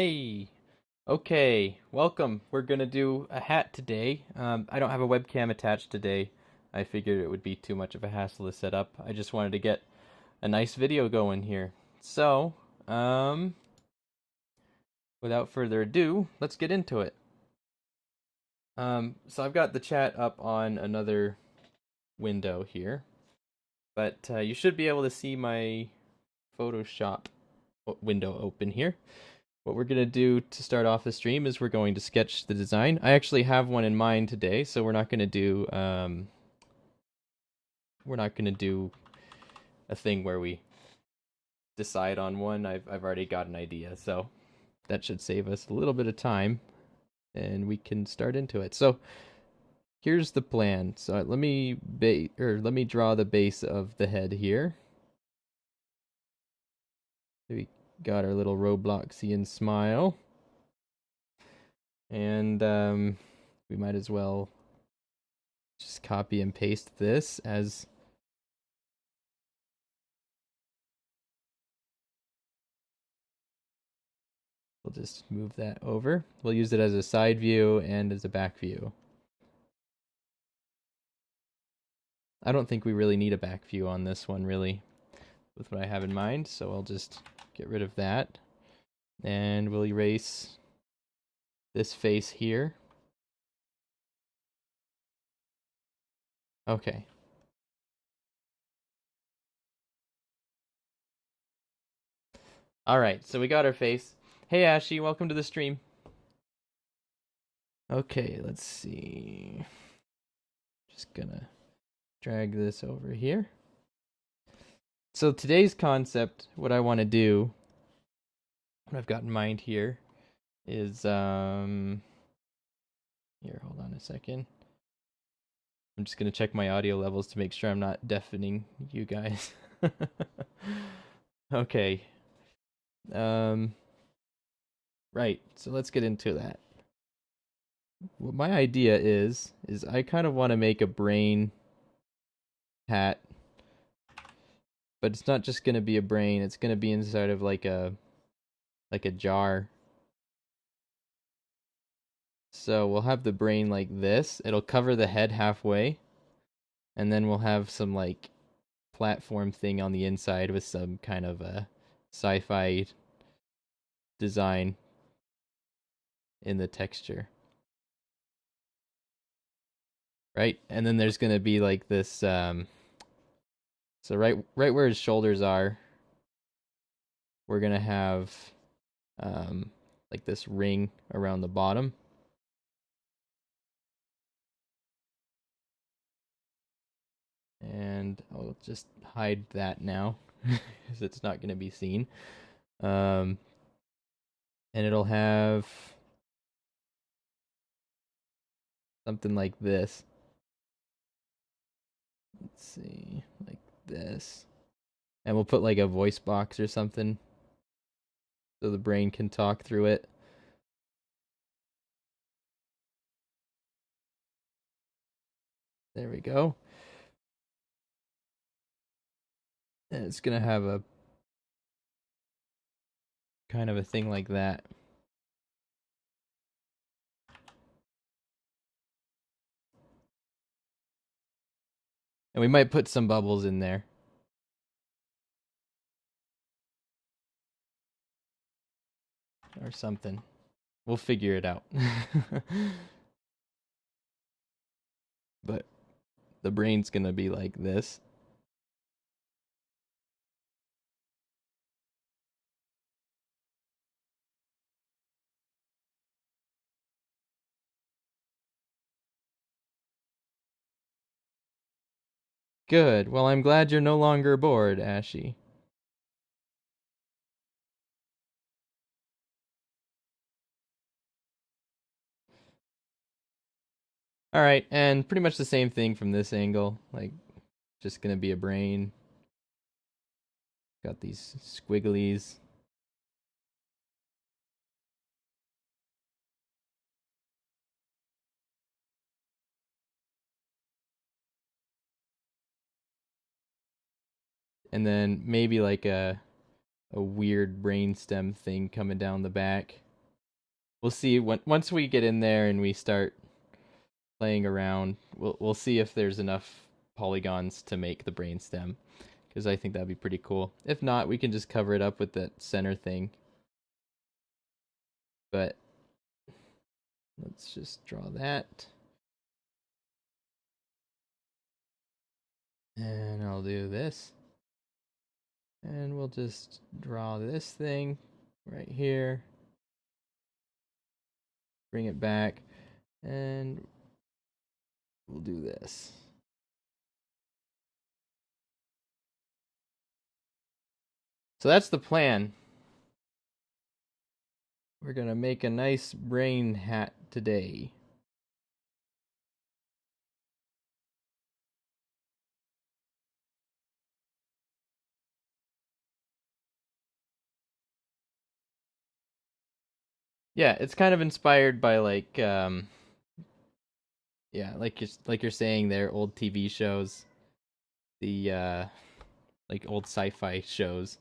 Hey, okay, welcome. We're gonna do a hat today. I don't have a webcam attached today. I figured it would be too much of a hassle to set up. I just wanted to get a nice video going here. So, um, without further ado, let's get into it. So I've got the chat up on another window here, but you should be able to see my Photoshop window open here. What we're going to do to start off the stream is we're going to sketch the design. I actually have one in mind today, so we're not going to do a thing where we decide on one. I've already got an idea, so that should save us a little bit of time and we can start into it. So here's the plan. So let me draw the base of the head here. We got our little Robloxian smile. And we might as well just copy and paste this as we'll just move that over. We'll use it as a side view and as a back view. I don't think we really need a back view on this one, really, with what I have in mind, so I'll just get rid of that. And we'll erase this face here. Okay. Alright, so we got our face. Hey Ashy, welcome to the stream. Okay, let's see. Just gonna drag this over here. So today's concept, what I want to do, what I've got in mind here, is here, hold on a second. I'm just gonna check my audio levels to make sure I'm not deafening you guys. Okay. Right, so let's get into that. What my idea is I kind of want to make a brain hat, but it's not just gonna be a brain, it's gonna be inside of like a jar. So we'll have the brain like this. It'll cover the head halfway. And then we'll have some like platform thing on the inside with some kind of a sci-fi design in the texture. Right? And then there's going to be like this so right where his shoulders are, we're going to have like this ring around the bottom. And I'll just hide that now because it's not going to be seen. And it'll have something like this. Let's see, like this. And we'll put like a voice box or something so the brain can talk through it. There we go. And it's going to have a kind of a thing like that. And we might put some bubbles in there. Or something. We'll figure it out. But the brain's going to be like this. Good. Well, I'm glad you're no longer bored, Ashy. All right, and pretty much the same thing from this angle. Like, just going to be a brain. Got these squigglies. And then maybe like a weird brainstem thing coming down the back. we'll see once we get in there and we start playing around. We'll see if there's enough polygons to make the brainstem, because I think that'd be pretty cool. If not, we can just cover it up with that center thing. But let's just draw that. And I'll do this. And we'll just draw this thing right here. Bring it back. And we'll do this. So that's the plan. We're going to make a nice brain hat today. Yeah, it's kind of inspired by yeah, like you're saying there, old TV shows, the like old sci-fi shows.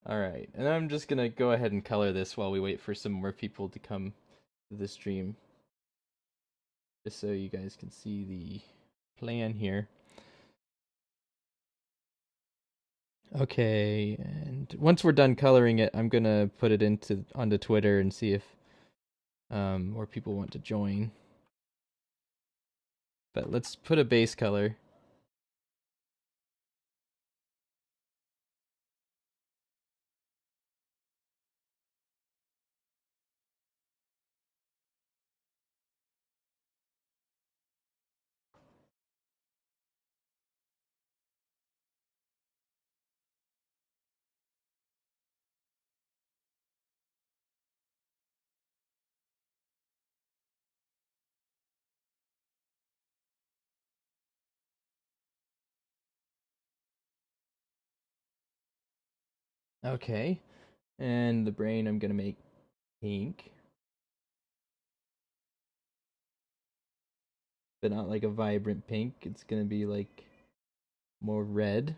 All right, and I'm just gonna go ahead and color this while we wait for some more people to come to the stream, just so you guys can see the plan here. Okay, and once we're done coloring it, I'm gonna put it onto Twitter and see if more people want to join. But let's put a base color. Okay, and the brain I'm gonna make pink, but not like a vibrant pink. It's gonna be like more red.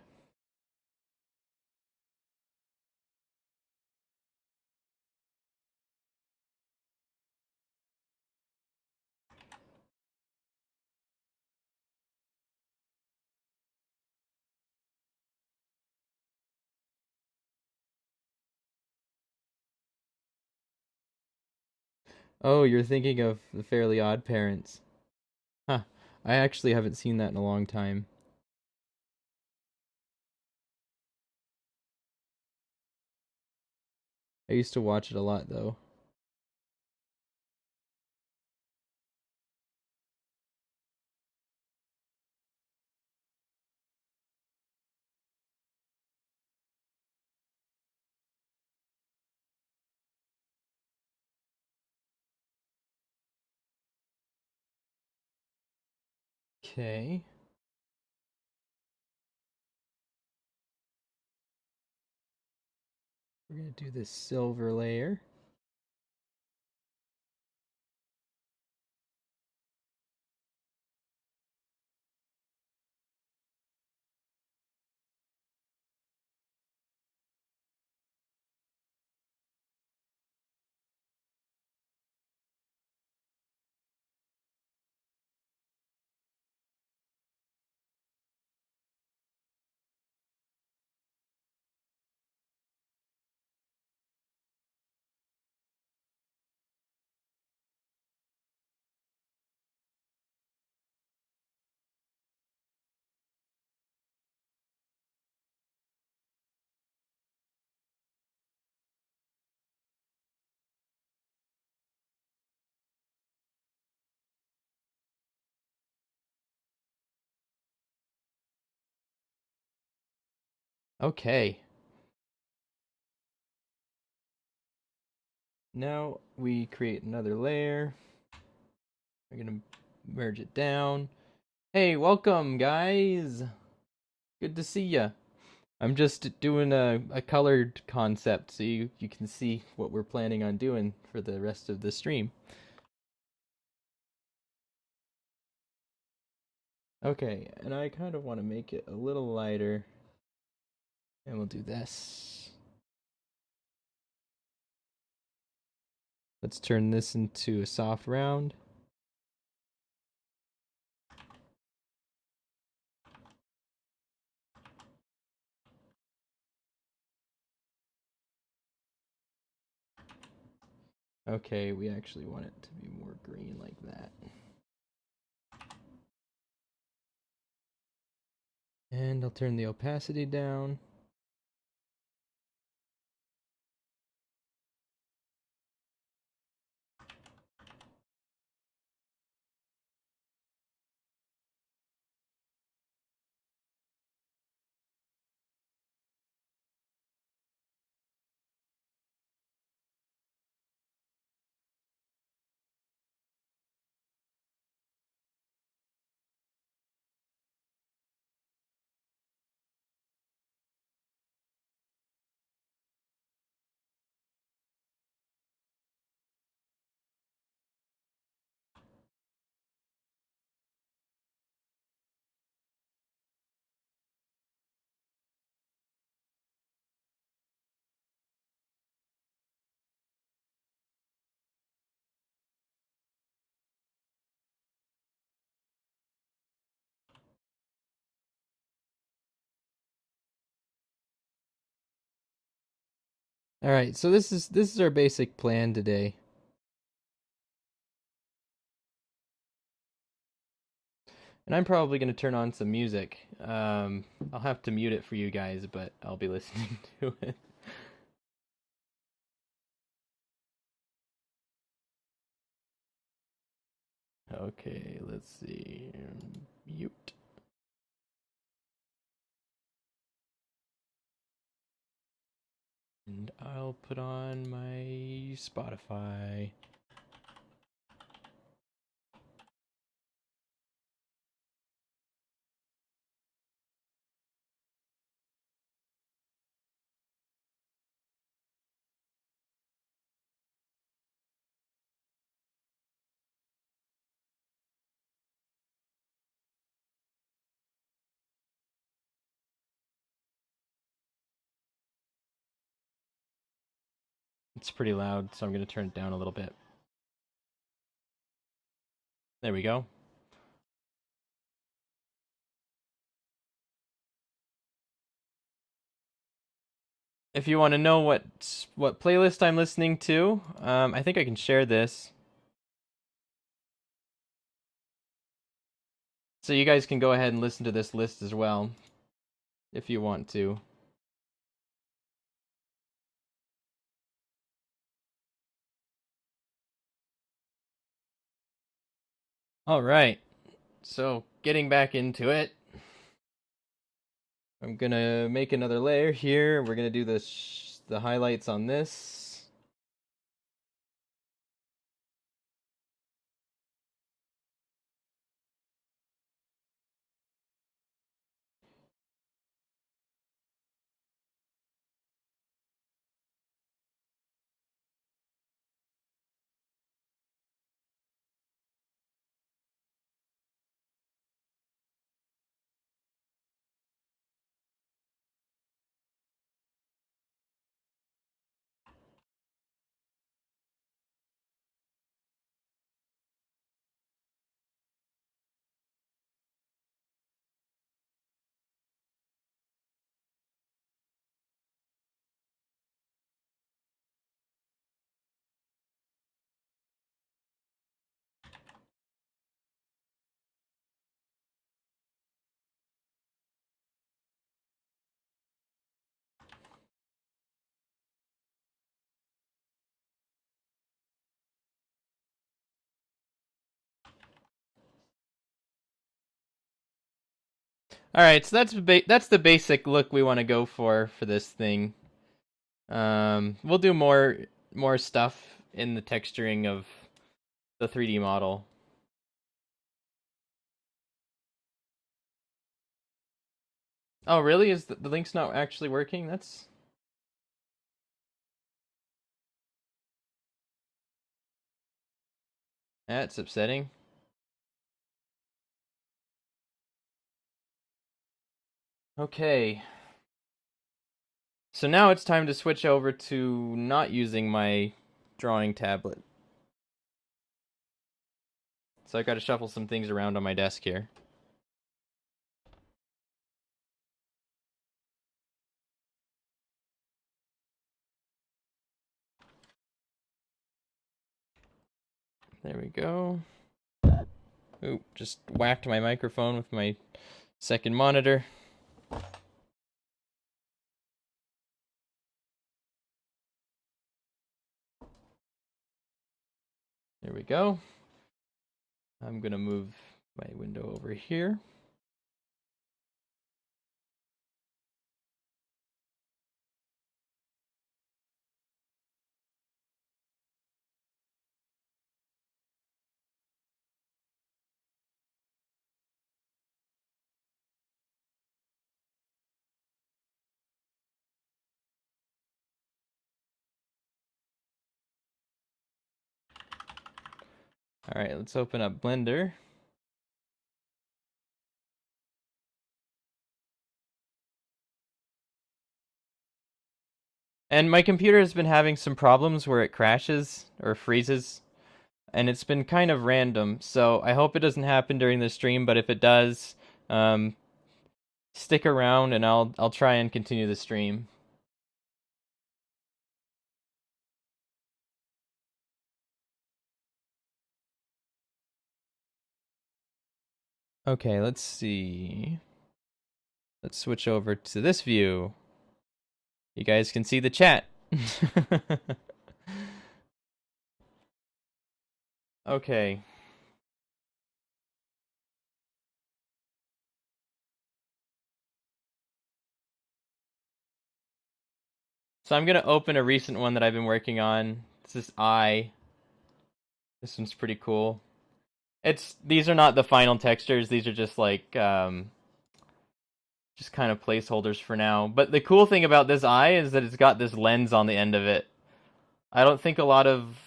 Oh, you're thinking of the Fairly Odd Parents. Huh. I actually haven't seen that in a long time. I used to watch it a lot though. Okay. We're gonna do this silver layer. Okay. Now we create another layer. We're gonna merge it down. Hey, welcome guys. Good to see ya. I'm just doing a colored concept so you can see what we're planning on doing for the rest of the stream. Okay, and I kind of want to make it a little lighter. And we'll do this. Let's turn this into a soft round. Okay, we actually want it to be more green like that. And I'll turn the opacity down. All right, so this is our basic plan today. And I'm probably going to turn on some music. I'll have to mute it for you guys, but I'll be listening to it. Okay, let's see. Mute. And I'll put on my Spotify. It's pretty loud, so I'm going to turn it down a little bit. There we go. If you want to know what playlist I'm listening to, I think I can share this. So you guys can go ahead and listen to this list as well, if you want to. All right. So getting back into it, I'm gonna make another layer here. We're gonna do the highlights on this. All right, so that's the basic look we want to go for this thing. We'll do more stuff in the texturing of the 3D model. Oh, really? Is the link's not actually working? That's upsetting. Okay. So now it's time to switch over to not using my drawing tablet. So I got to shuffle some things around on my desk here. There we go. Oop, just whacked my microphone with my second monitor. There we go. I'm gonna move my window over here. All right, let's open up Blender. And my computer has been having some problems where it crashes or freezes, and it's been kind of random. So I hope it doesn't happen during the stream, but if it does, stick around and I'll try and continue the stream. Okay, let's see. Let's switch over to this view. You guys can see the chat. Okay. So I'm gonna open a recent one that I've been working on. This is eye. This one's pretty cool. These are not the final textures. These are just like just kind of placeholders for now. But the cool thing about this eye is that it's got this lens on the end of it. I don't think a lot of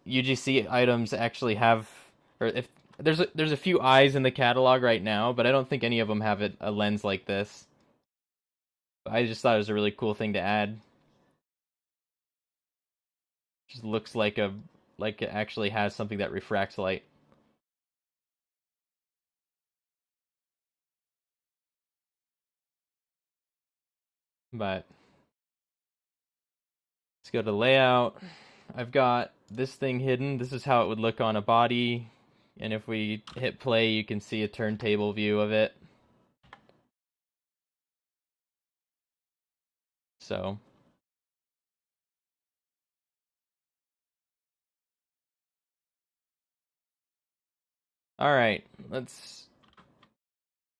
UGC items actually have, or if there's a few eyes in the catalog right now, but I don't think any of them have a lens like this. I just thought it was a really cool thing to add. Just looks like it actually has something that refracts light. But let's go to layout. I've got this thing hidden. This is how it would look on a body. And if we hit play, you can see a turntable view of it. So all right, let's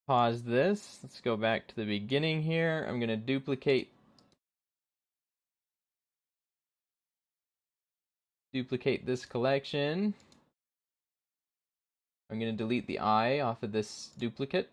pause this. Let's go back to the beginning here. I'm going to duplicate this collection. I'm going to delete the eye off of this duplicate.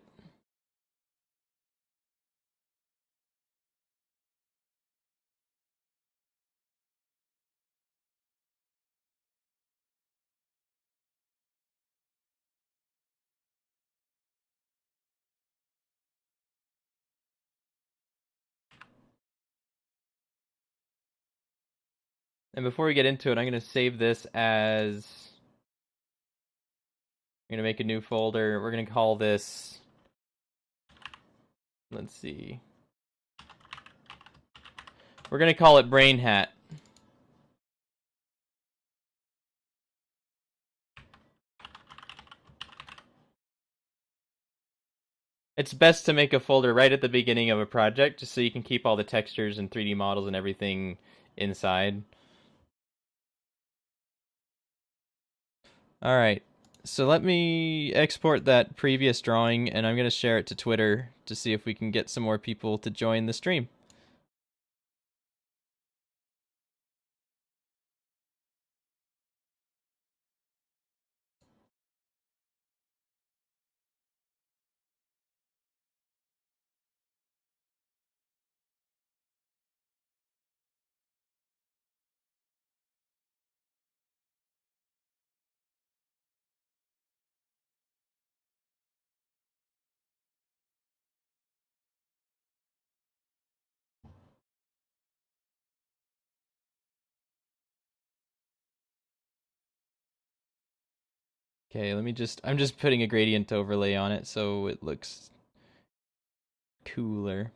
And before we get into it, I'm going to save this as... I'm going to make a new folder. We're going to call this... Let's see. We're going to call it Brain Hat. It's best to make a folder right at the beginning of a project, just so you can keep all the textures and 3D models and everything inside. All right, so let me export that previous drawing, and I'm going to share it to Twitter to see if we can get some more people to join the stream. Okay, I'm just putting a gradient overlay on it so it looks cooler.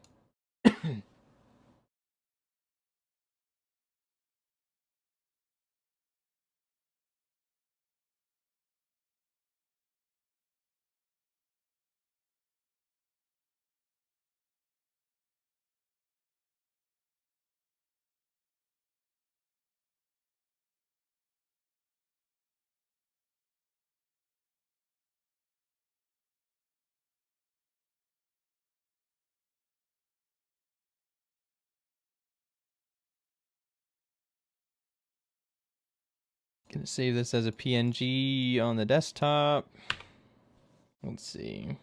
Gonna save this as a PNG on the desktop. Let's see.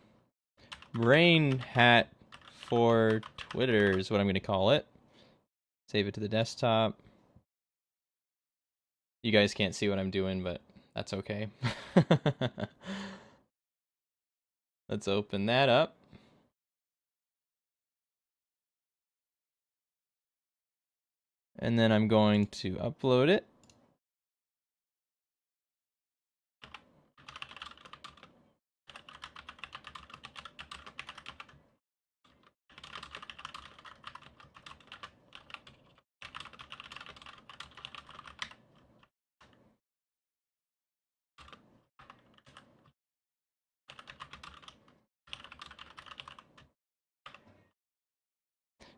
Brain hat for Twitter is what I'm gonna call it. Save it to the desktop. You guys can't see what I'm doing, but that's okay. Let's open that up. And then I'm going to upload it.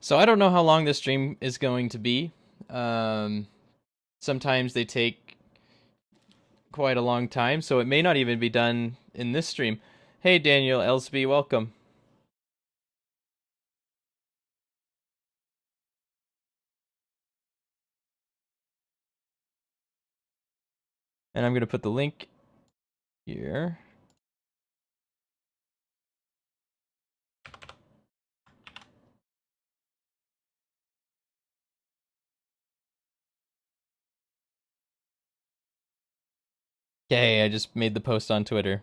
So I don't know how long this stream is going to be. Sometimes they take quite a long time, so it may not even be done in this stream. Hey, Daniel Elsby, welcome. And I'm going to put the link here. Okay, I just made the post on Twitter.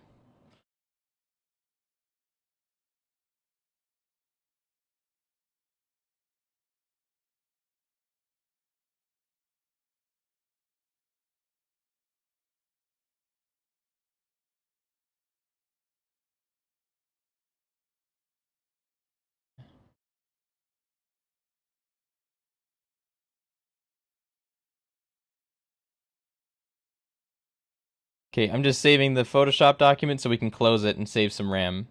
Okay, I'm just saving the Photoshop document so we can close it and save some RAM.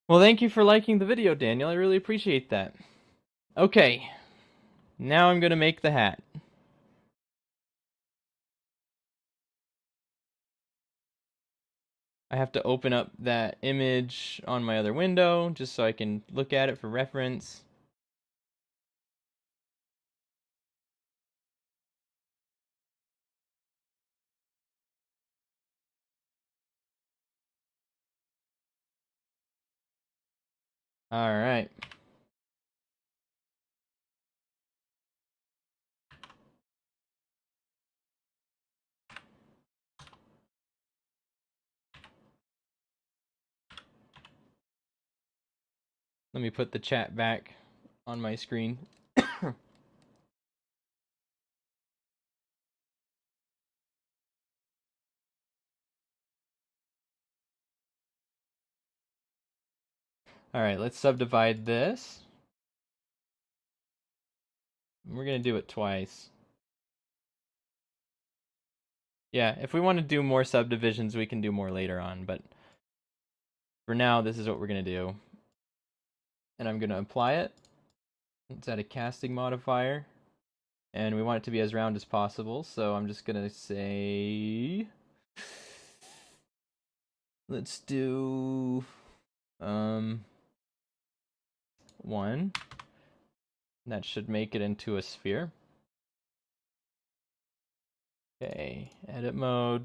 Well, thank you for liking the video, Daniel. I really appreciate that. Okay, now I'm going to make the hat. I have to open up that image on my other window just so I can look at it for reference. All right. Let me put the chat back on my screen. All right, let's subdivide this. We're going to do it twice. Yeah, if we want to do more subdivisions, we can do more later on, but for now, this is what we're going to do. And I'm going to apply it. Let's add a casting modifier. and we want it to be as round as possible, so I'm just gonna say, let's do 1. That should make it into a sphere. Okay, edit mode.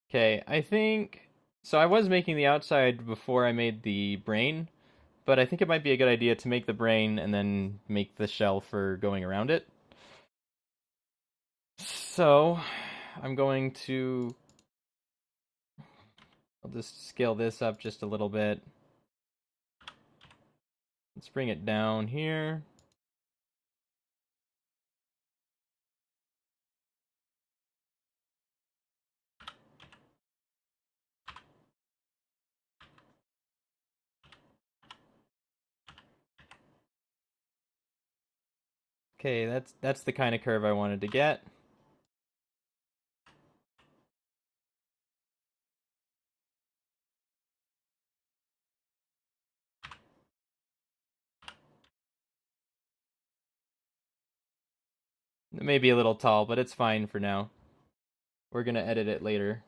Okay, I think so. I was making the outside before I made the brain, but I think it might be a good idea to make the brain and then make the shell for going around it. So I'm going to, I'll just scale this up just a little bit. Let's bring it down here. Okay, that's the kind of curve I wanted to get. It may be a little tall, but it's fine for now. We're gonna edit it later.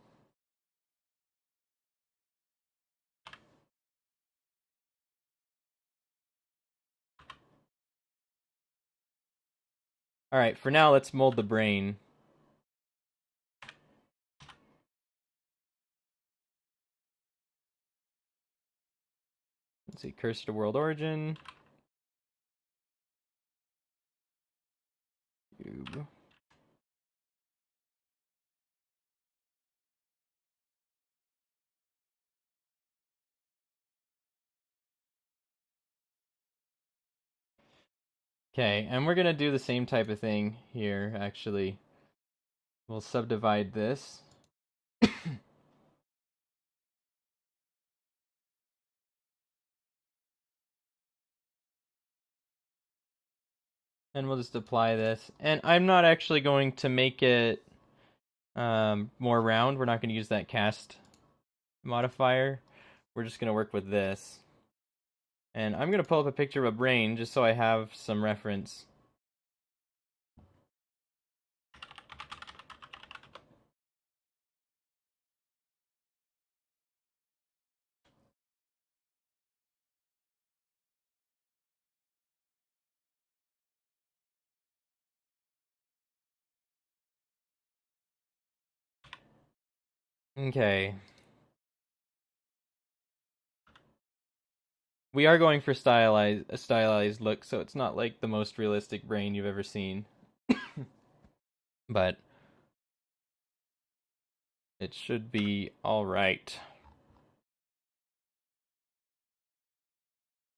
Alright, for now let's mold the brain. Let's see, cursor to world origin. Cube. Okay, and we're gonna do the same type of thing here, actually. We'll subdivide this. And we'll just apply this. And I'm not actually going to make it more round. We're not going to use that cast modifier. We're just going to work with this. And I'm going to pull up a picture of a brain just so I have some reference. Okay. We are going for a stylized look, so it's not like the most realistic brain you've ever seen. But it should be alright.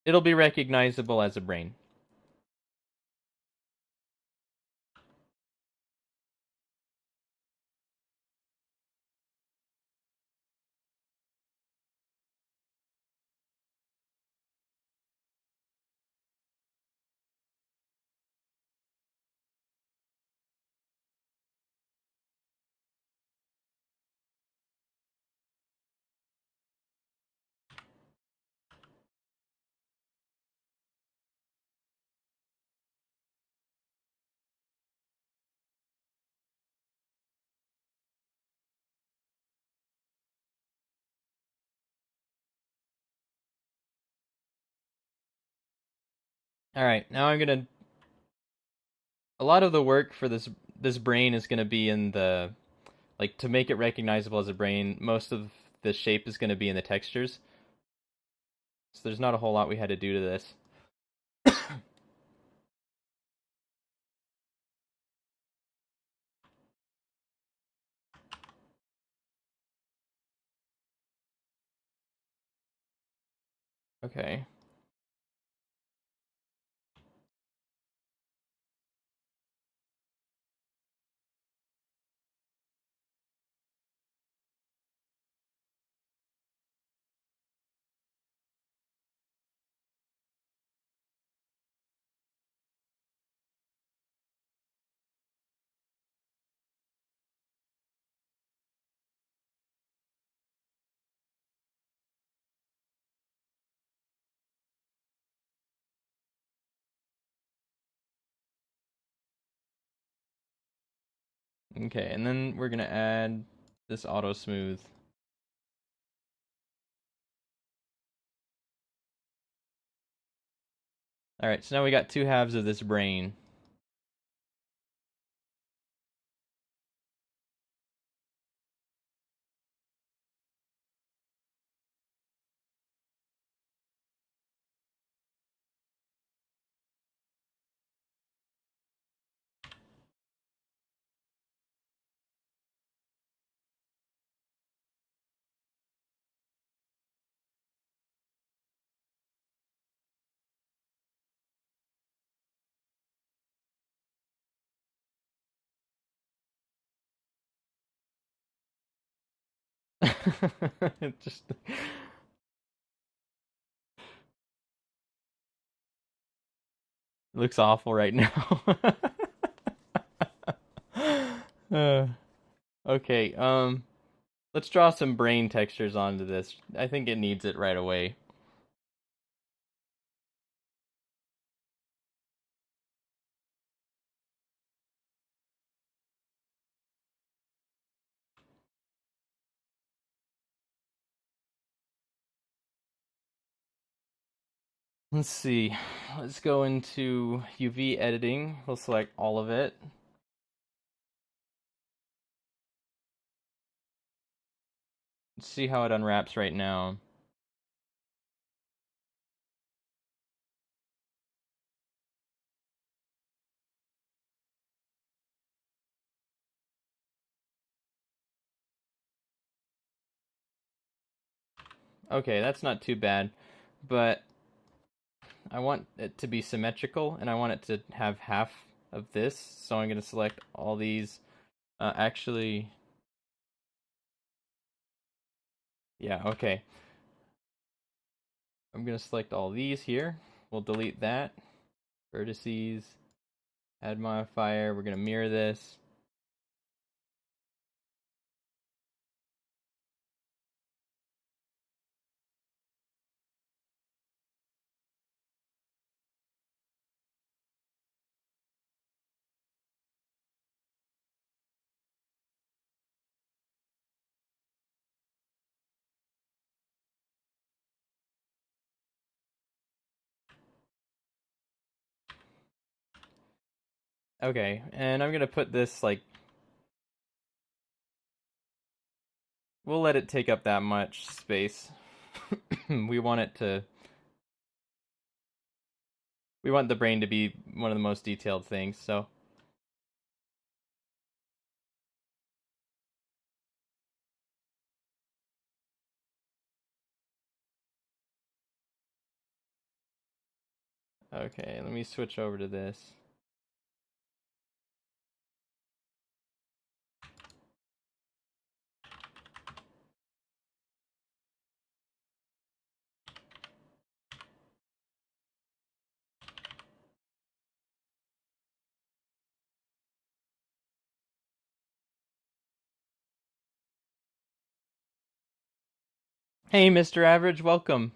It'll be recognizable as a brain. Alright, now I'm gonna... A lot of the work for this brain is gonna be in the... Like, to make it recognizable as a brain, most of the shape is gonna be in the textures. So there's not a whole lot we had to do to this. Okay. Okay, and then we're gonna add this auto smooth. Alright, so now we got two halves of this brain. It just looks awful right now. Uh, okay, let's draw some brain textures onto this. I think it needs it right away. Let's see. Let's go into UV editing. We'll select all of it. Let's see how it unwraps right now. Okay, that's not too bad, but I want it to be symmetrical, and I want it to have half of this, so I'm going to select all these. Actually, yeah, okay. I'm going to select all these here. We'll delete that. Vertices, add modifier. We're going to mirror this. Okay, and I'm going to put this, like, we'll let it take up that much space. We want it to, we want the brain to be one of the most detailed things, so. Okay, let me switch over to this. Hey, Mr. Average, welcome.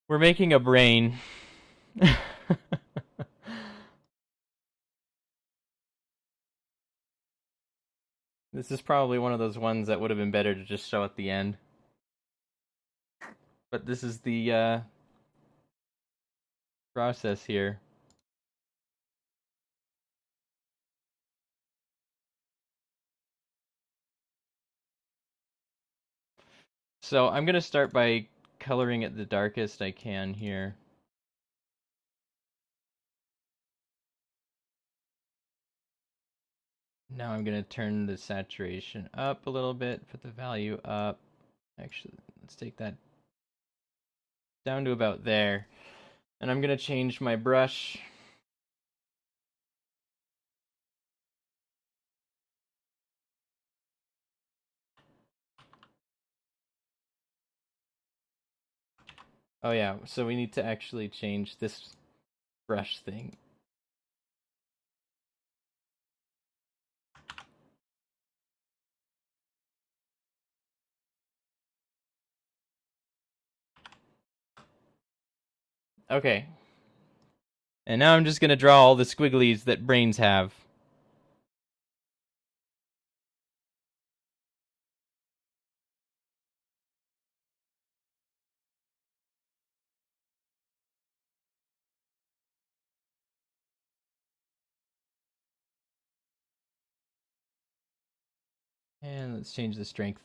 We're making a brain. This is probably one of those ones that would have been better to just show at the end. But this is the process here. So I'm going to start by coloring it the darkest I can here. Now I'm going to turn the saturation up a little bit, put the value up. Actually, let's take that down to about there. And I'm going to change my brush. Oh yeah, so we need to actually change this brush thing. Okay. And now I'm just gonna draw all the squigglies that brains have. And let's change the strength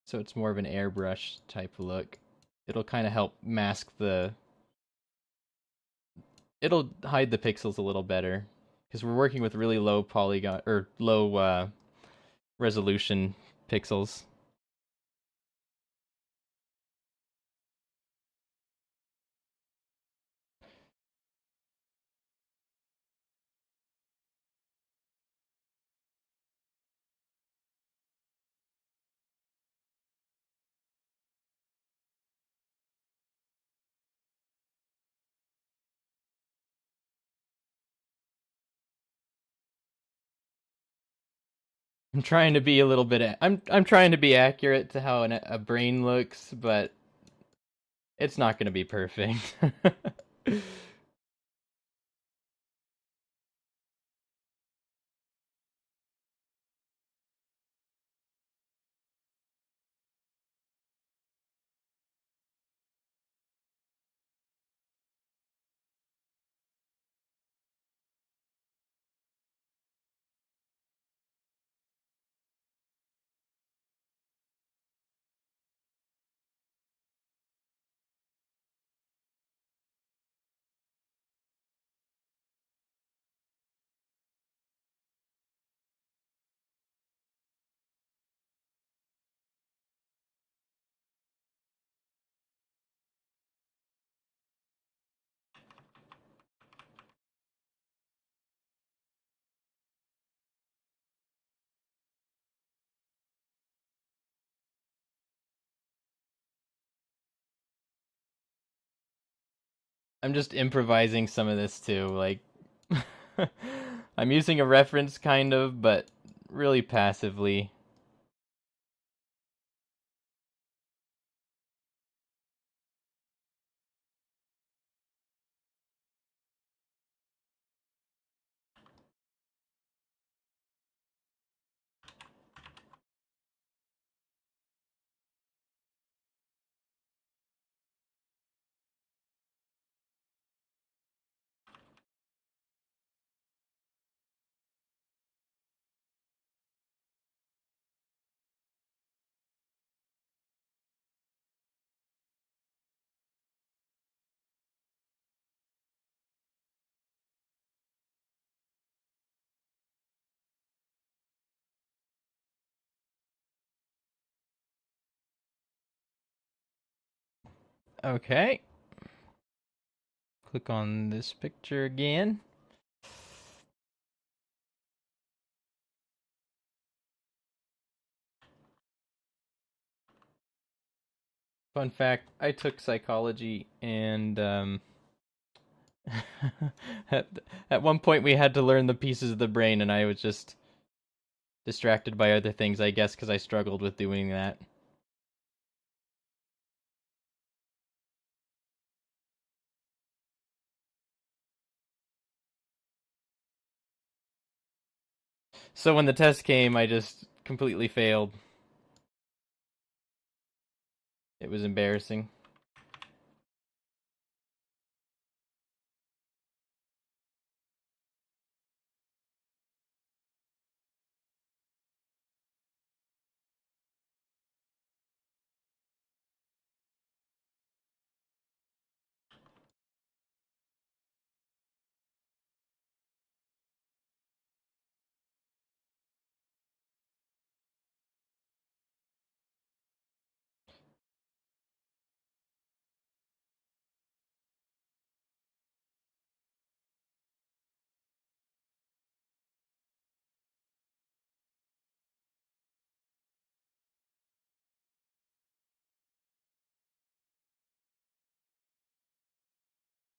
so it's more of an airbrush type look. It'll kind of help mask the... It'll hide the pixels a little better because we're working with really low polygon or low resolution pixels. I'm trying to be a little bit. I'm trying to be accurate to how a brain looks, but it's not going to be perfect. I'm just improvising some of this too. Like, I'm using a reference kind of, but really passively. Okay. Click on this picture again. Fun fact, I took psychology and at, at one point we had to learn the pieces of the brain and I was just distracted by other things, I guess, because I struggled with doing that. So when the test came, I just completely failed. It was embarrassing.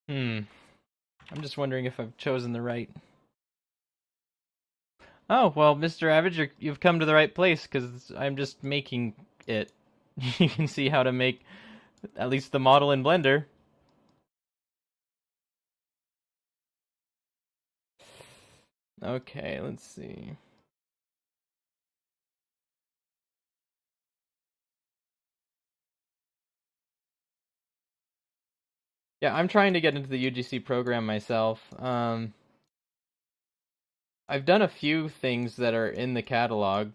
Hmm. I'm just wondering if I've chosen the right. Oh, well, Mr. Average, you've come to the right place because I'm just making it. You can see how to make At least the model in Blender. Okay, let's see. Yeah, I'm trying to get into the UGC program myself. I've done a few things that are in the catalog,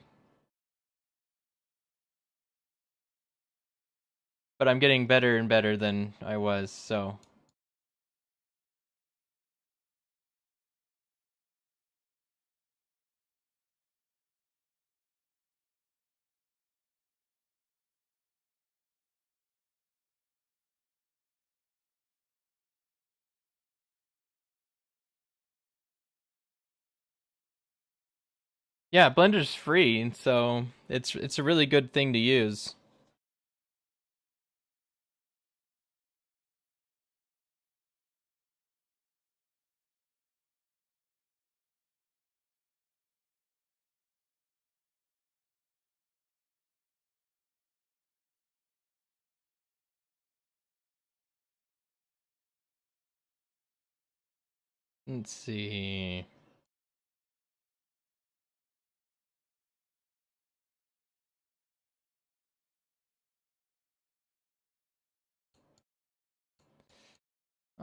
but I'm getting better and better than I was, so. Yeah, Blender's free, and so it's a really good thing to use. Let's see.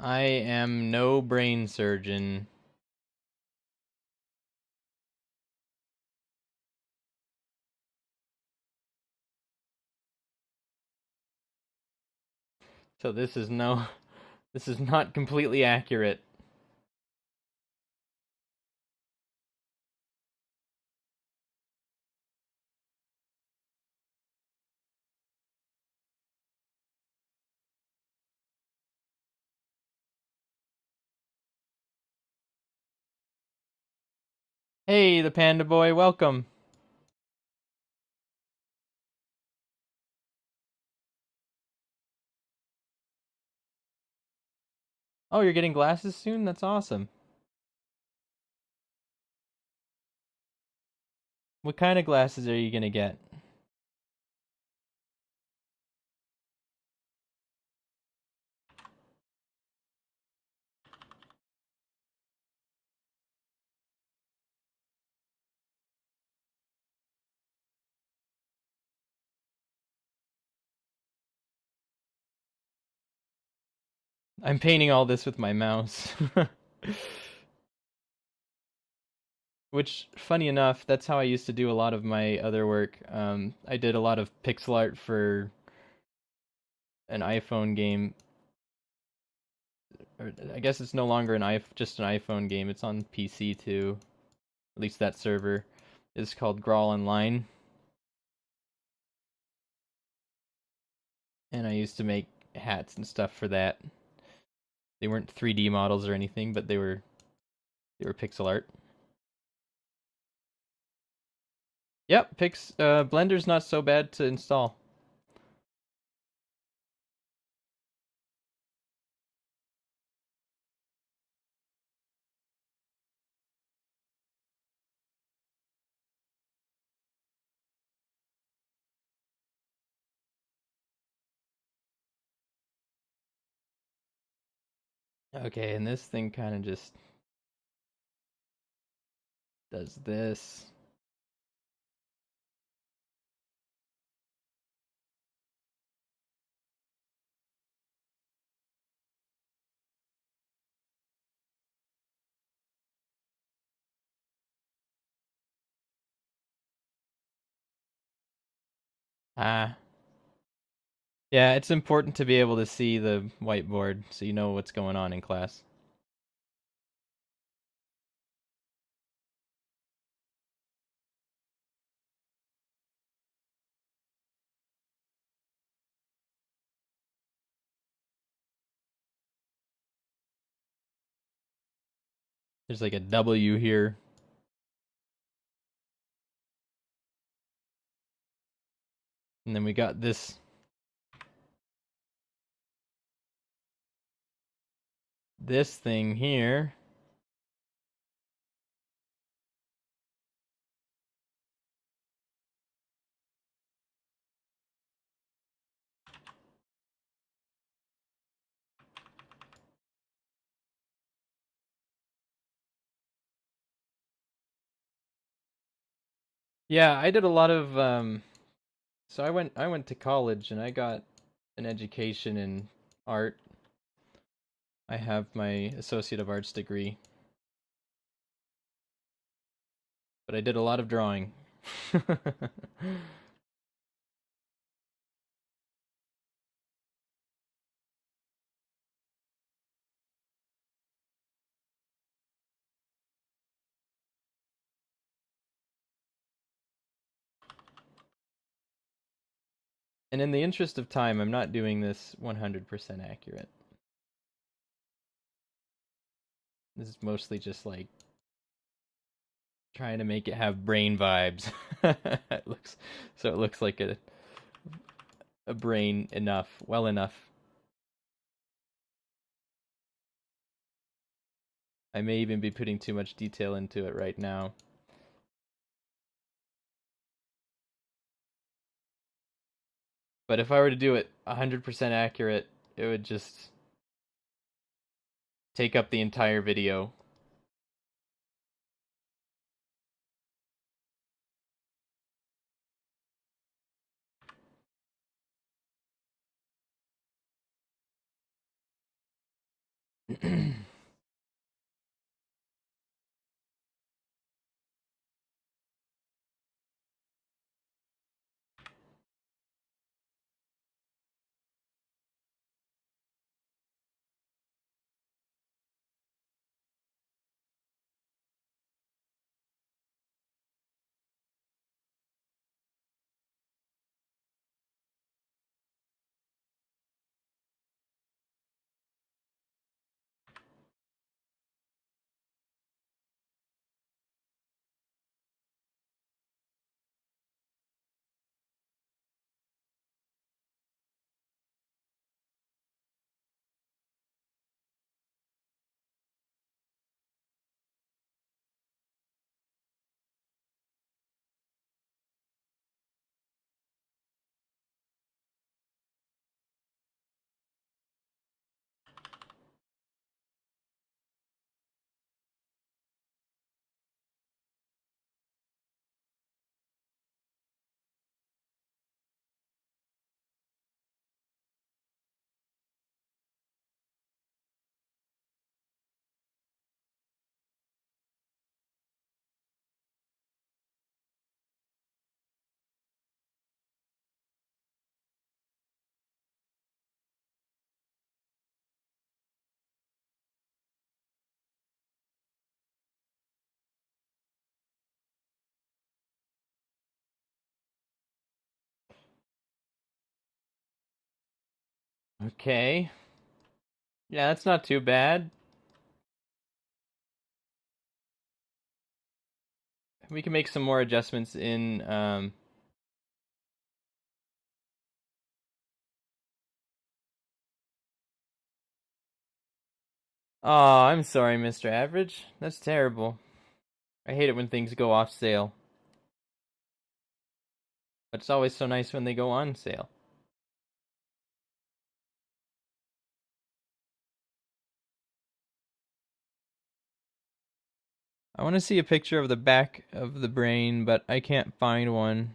I am no brain surgeon. So this is not completely accurate. Hey, the Panda Boy, welcome. Oh, you're getting glasses soon? That's awesome. What kind of glasses are you gonna get? I'm painting all this with my mouse. Which, funny enough, that's how I used to do a lot of my other work. I did a lot of pixel art for an iPhone game. Or I guess it's no longer just an iPhone game. It's on PC too. At least that server is called Grawl Online. And I used to make hats and stuff for that. They weren't 3D models or anything, but they were pixel art. Yep, Blender's not so bad to install. Okay, and this thing kind of just does this. Ah. Yeah, it's important to be able to see the whiteboard so you know what's going on in class. There's like a W here. And then we got this thing here. Yeah, I did a lot of so I went to college and I got an education in art. I have my Associate of Arts degree, but I did a lot of drawing. And in the interest of time, I'm not doing this 100% accurate. This is mostly just like trying to make it have brain vibes. It looks like a brain enough, well enough. I may even be putting too much detail into it right now. But if I were to do it 100% accurate, it would just take up the entire video. Okay. Yeah, that's not too bad. We can make some more adjustments in Oh, I'm sorry, Mr. Average. That's terrible. I hate it when things go off sale. But it's always so nice when they go on sale. I want to see a picture of the back of the brain, but I can't find one.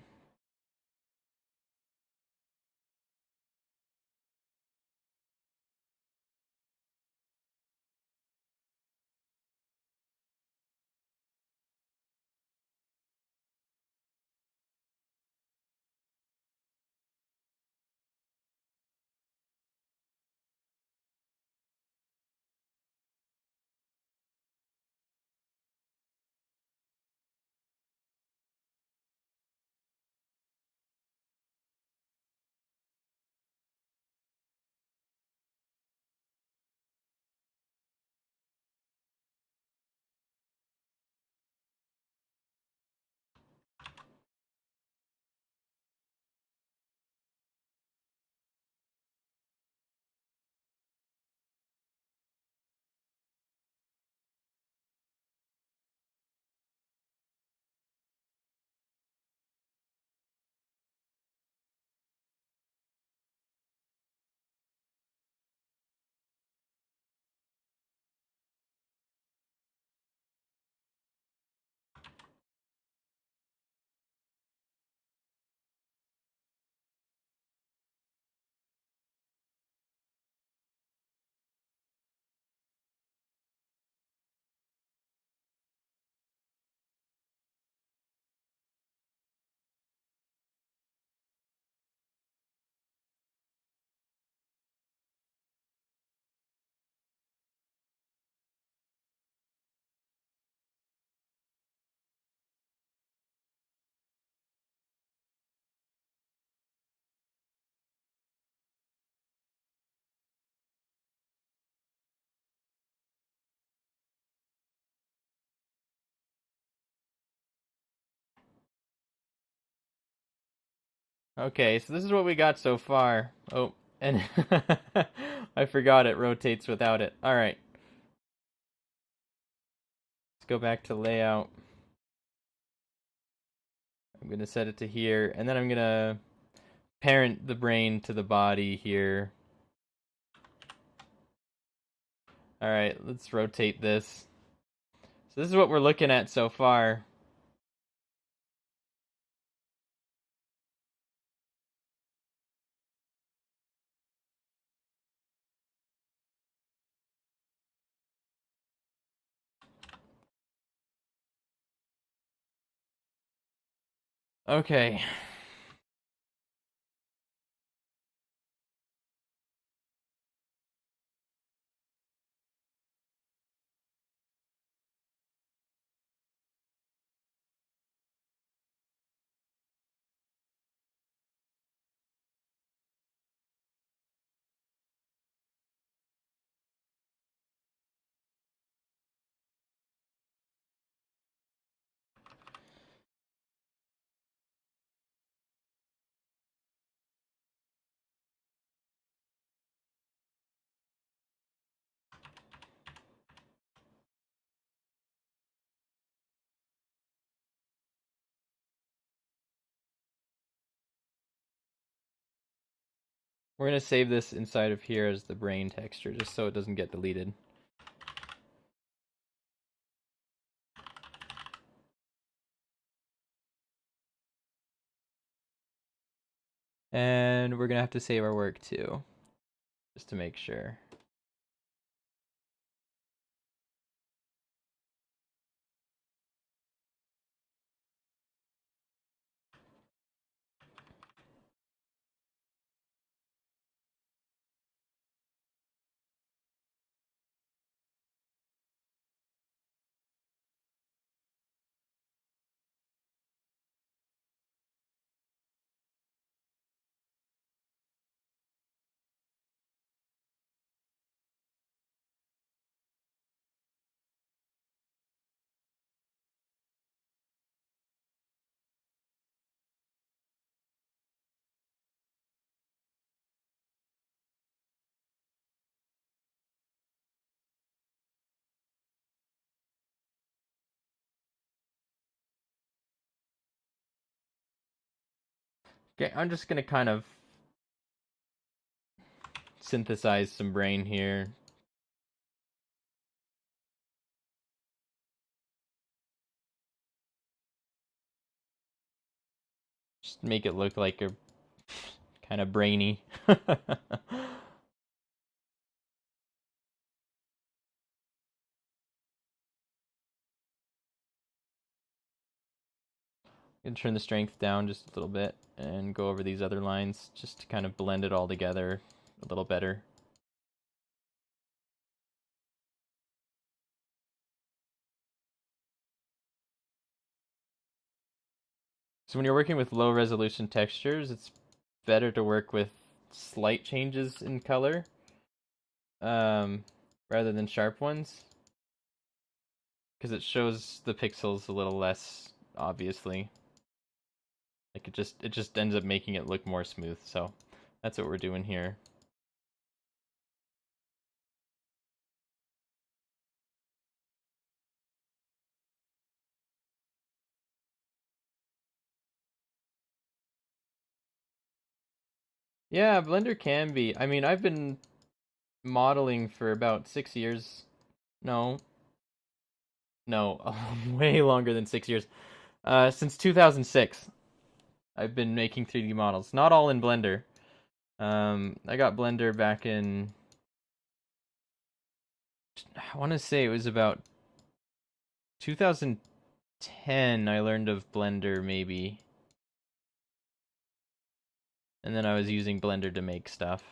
Okay, so this is what we got so far. Oh, and I forgot it rotates without it. All right, let's go back to layout. I'm gonna set it to here, and then I'm gonna parent the brain to the body here. All right, let's rotate this. So this is what we're looking at so far. Okay. We're gonna save this inside of here as the brain texture, just so it doesn't get deleted. And we're gonna have to save our work too, just to make sure. Okay, I'm just gonna kind of synthesize some brain here. Just make it look like a kind of brainy. Gonna turn the strength down just a little bit and go over these other lines just to kind of blend it all together a little better. So when you're working with low resolution textures, it's better to work with slight changes in color um, rather than sharp ones, because it shows the pixels a little less obviously. Like it just ends up making it look more smooth. So that's what we're doing here. Yeah, Blender can be. I mean, I've been modeling for about 6 years. No, no, way longer than 6 years. Since 2006, I've been making 3D models. Not all in Blender. I got Blender back in. I want to say it was about 2010. I learned of Blender maybe, and then I was using Blender to make stuff.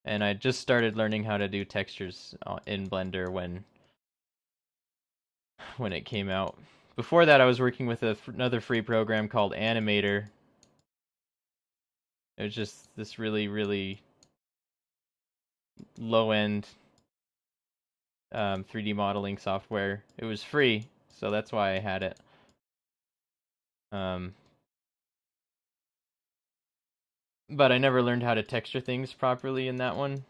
And I just started learning how to do textures in Blender when it came out. Before that, I was working with another free program called Animator. It was just this really, really low-end 3D modeling software. It was free, so that's why I had it. Um, but I never learned how to texture things properly in that one.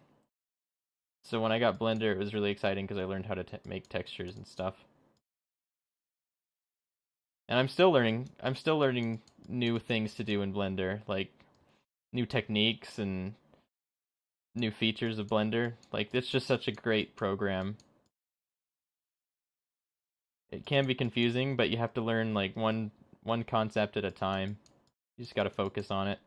So when I got Blender, it was really exciting because I learned how to make textures and stuff. And I'm still learning. I'm still learning new things to do in Blender, like new techniques and new features of Blender. Like it's just such a great program. It can be confusing, but you have to learn like one concept at a time. You just got to focus on it.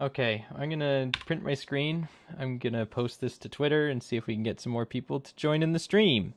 Okay, I'm gonna print my screen. I'm gonna post this to Twitter and see if we can get some more people to join in the stream.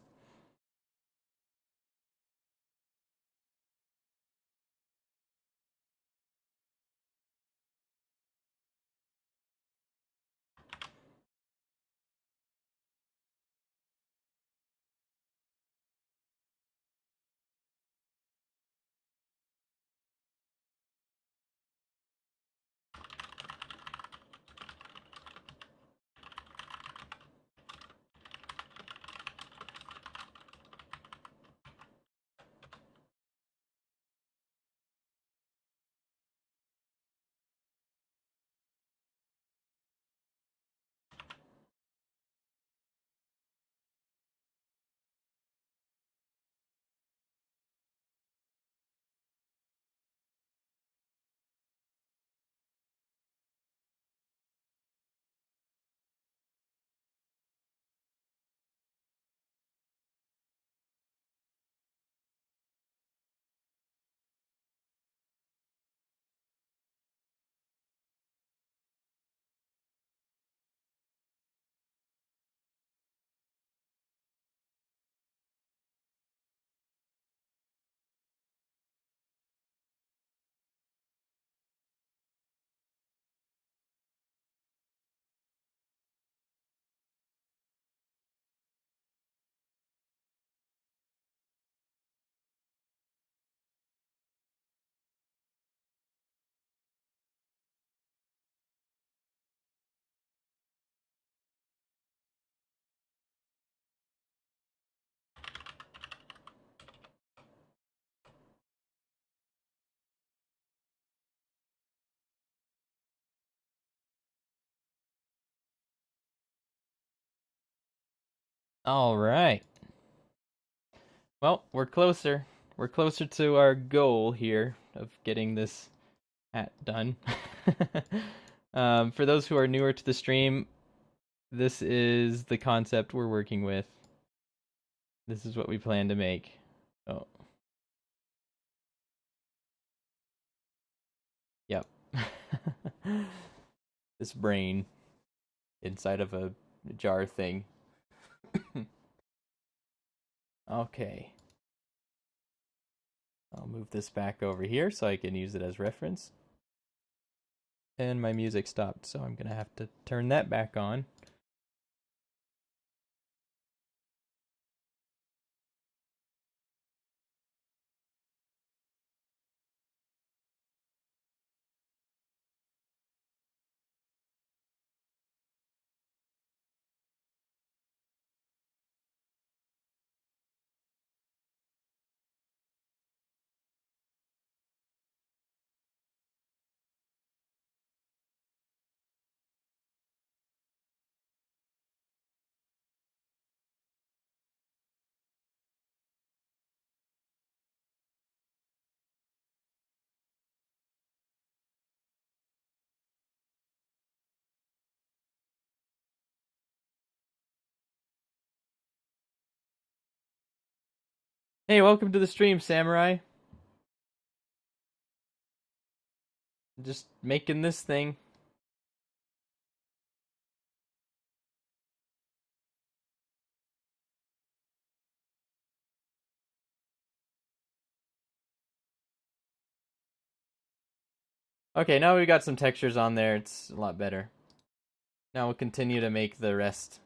All right. Well, we're closer. We're closer to our goal here of getting this hat done. For those who are newer to the stream, this is the concept we're working with. This is what we plan to make. Oh, yep. This brain inside of a jar thing. Okay. I'll move this back over here so I can use it as reference. And my music stopped, so I'm going to have to turn that back on. Hey, welcome to the stream, Samurai. Just making this thing. Okay, now we got some textures on there. It's a lot better. Now we'll continue to make the rest.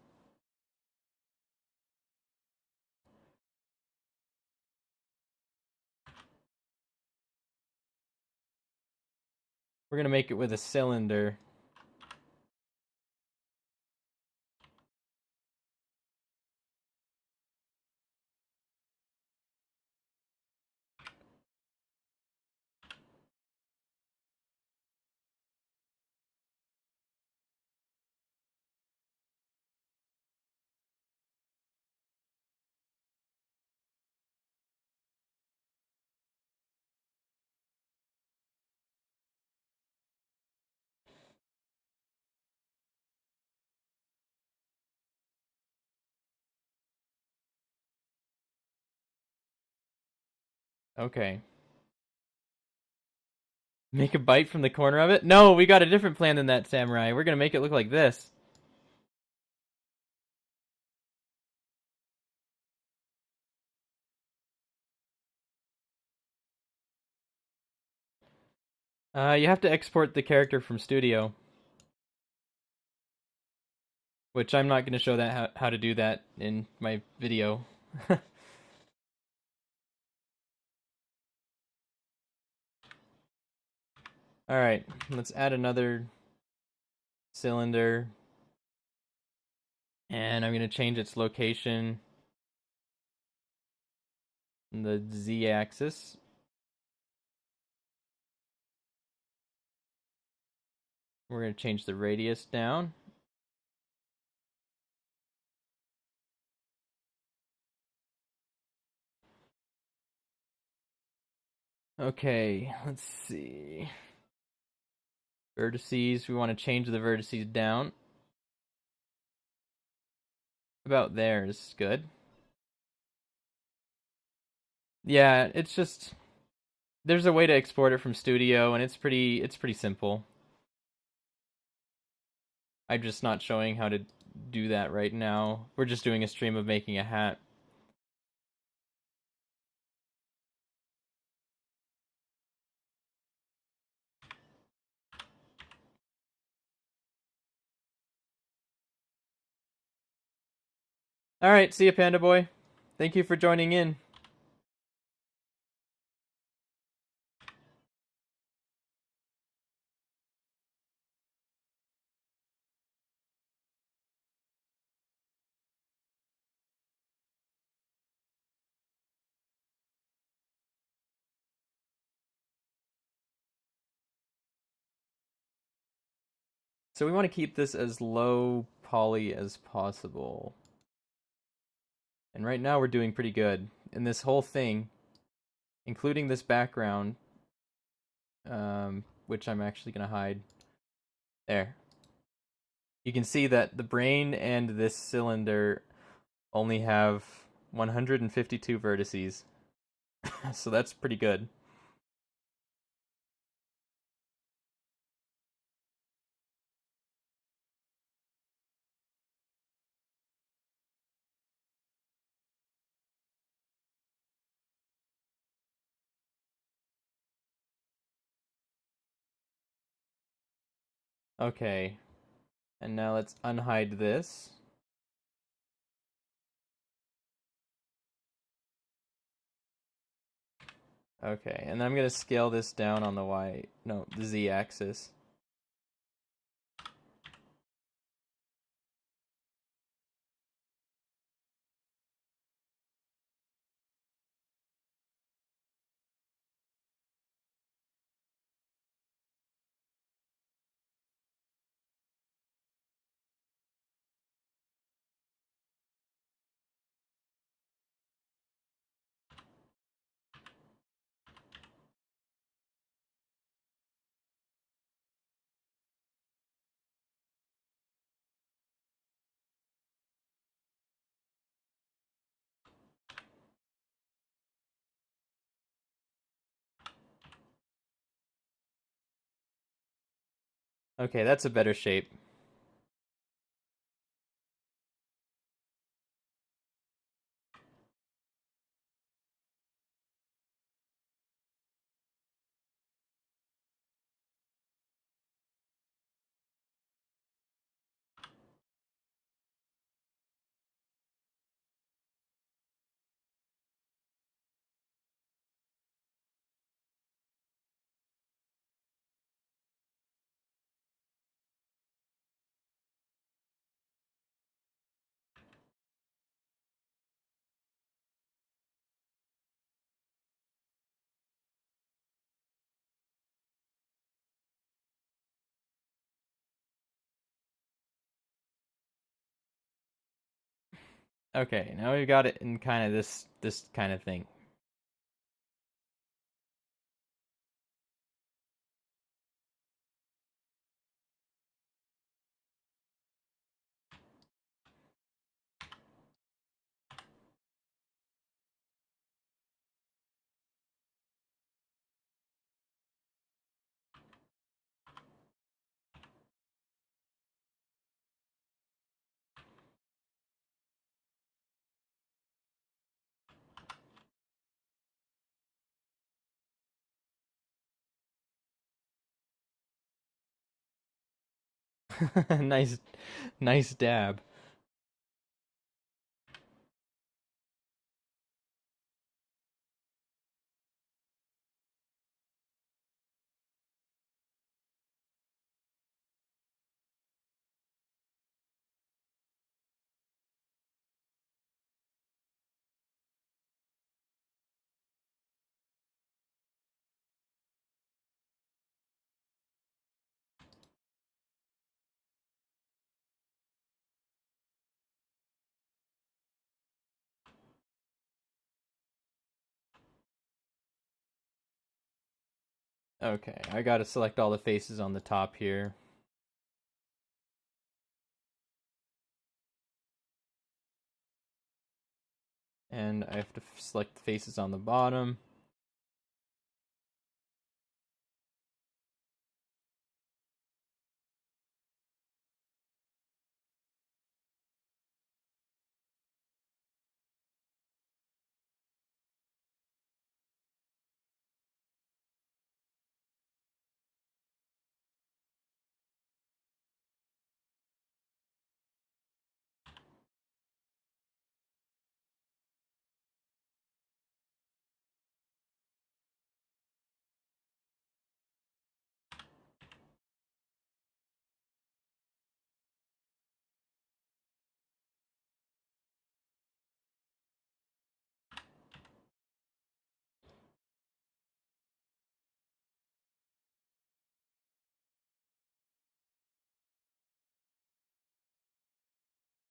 We're gonna make it with a cylinder. Okay. Make a bite from the corner of it? No, we got a different plan than that, Samurai. We're gonna make it look like this. You have to export the character from Studio, which I'm not gonna show that how to do that in my video. Alright, let's add another cylinder. And I'm going to change its location in the z-axis. We're going to change the radius down. Okay, let's see. Vertices, we want to change the vertices down. About there is good. Yeah, it's just there's a way to export it from Studio, and it's pretty simple. I'm just not showing how to do that right now. We're just doing a stream of making a hat. Alright, see you, Panda Boy. Thank you for joining in. So we want to keep this as low poly as possible. And right now we're doing pretty good. And this whole thing, including this background, which I'm actually going to hide. There. You can see that the brain and this cylinder only have 152 vertices. So that's pretty good. Okay. And now let's unhide this. Okay, and I'm going to scale this down on the z-axis. Okay, that's a better shape. Okay, now we've got it in kind of this kind of thing. Nice, nice dab. Okay, I gotta select all the faces on the top here. And I have to select the faces on the bottom.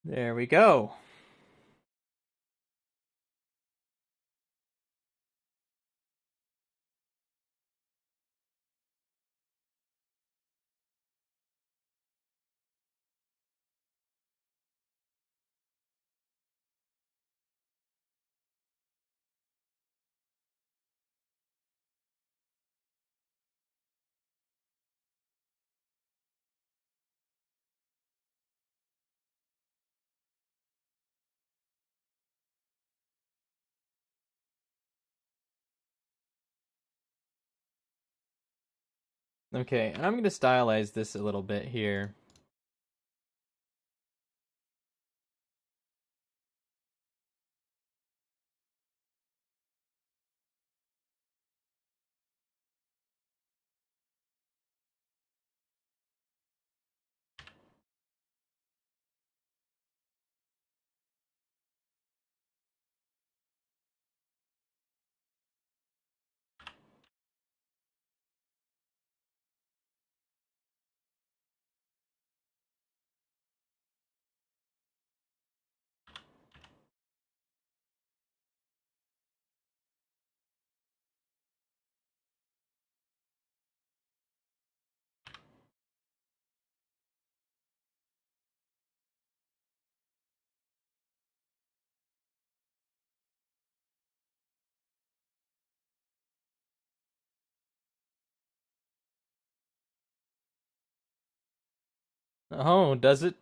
There we go. Okay, and I'm gonna stylize this a little bit here. Oh, does it?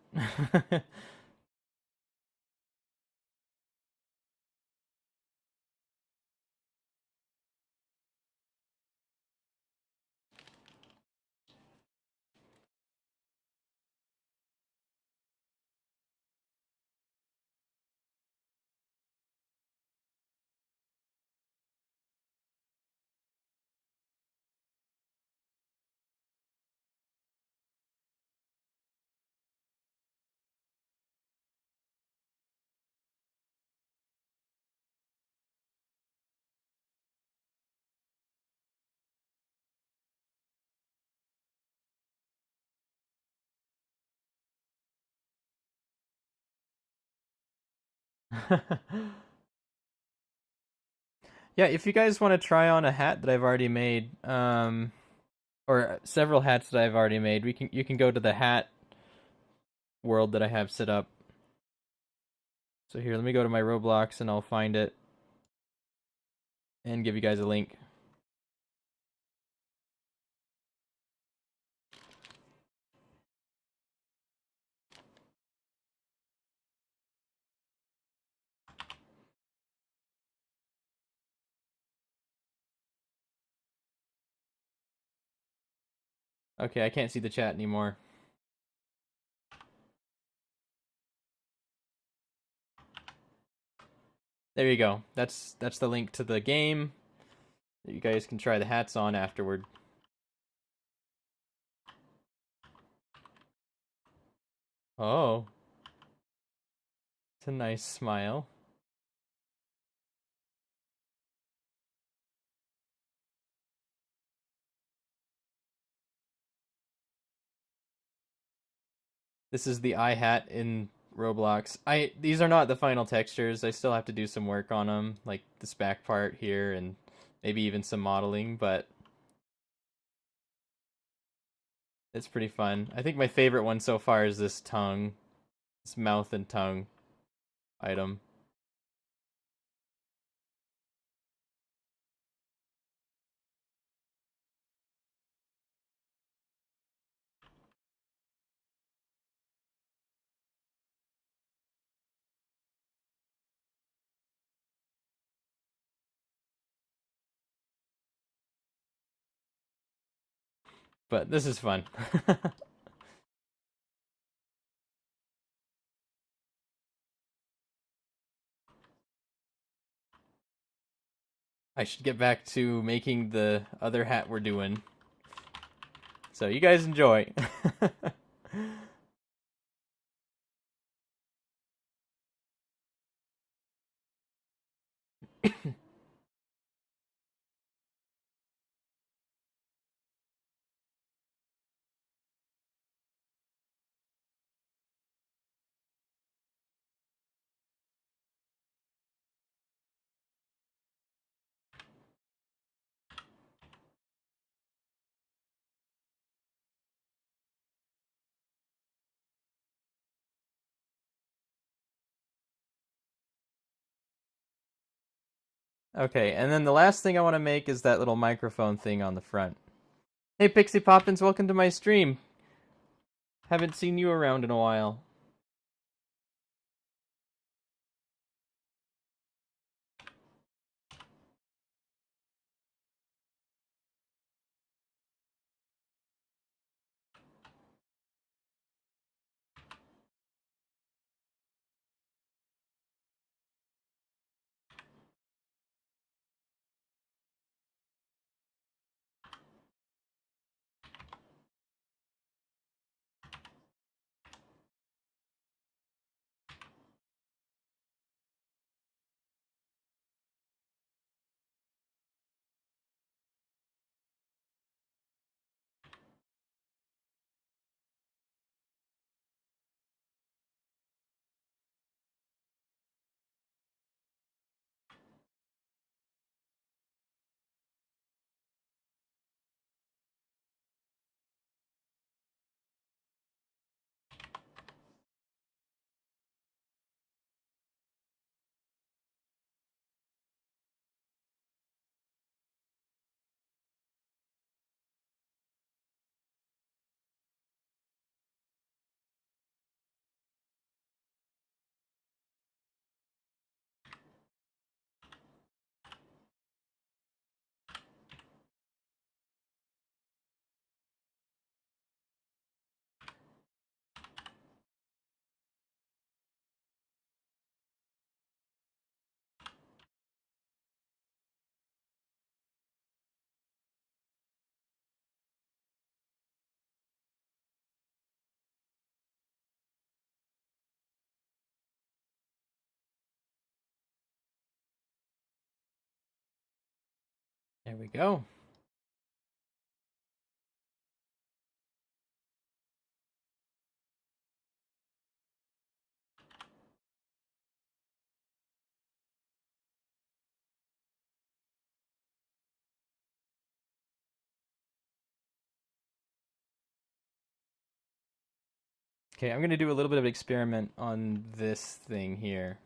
Yeah, if you guys want to try on a hat that I've already made, or several hats that I've already made, you can go to the hat world that I have set up. So here, let me go to my Roblox and I'll find it and give you guys a link. Okay, I can't see the chat anymore. There you go. That's the link to the game that you guys can try the hats on afterward. Oh, it's a nice smile. This is the eye hat in Roblox. These are not the final textures. I still have to do some work on them, like this back part here and maybe even some modeling, but it's pretty fun. I think my favorite one so far is this tongue, this mouth and tongue item. But this is fun. I should get back to making the other hat we're doing. So you guys enjoy. Okay, and then the last thing I want to make is that little microphone thing on the front. Hey Pixie Poppins, welcome to my stream. Haven't seen you around in a while. we go. Okay, I'm going to do a little bit of experiment on this thing here.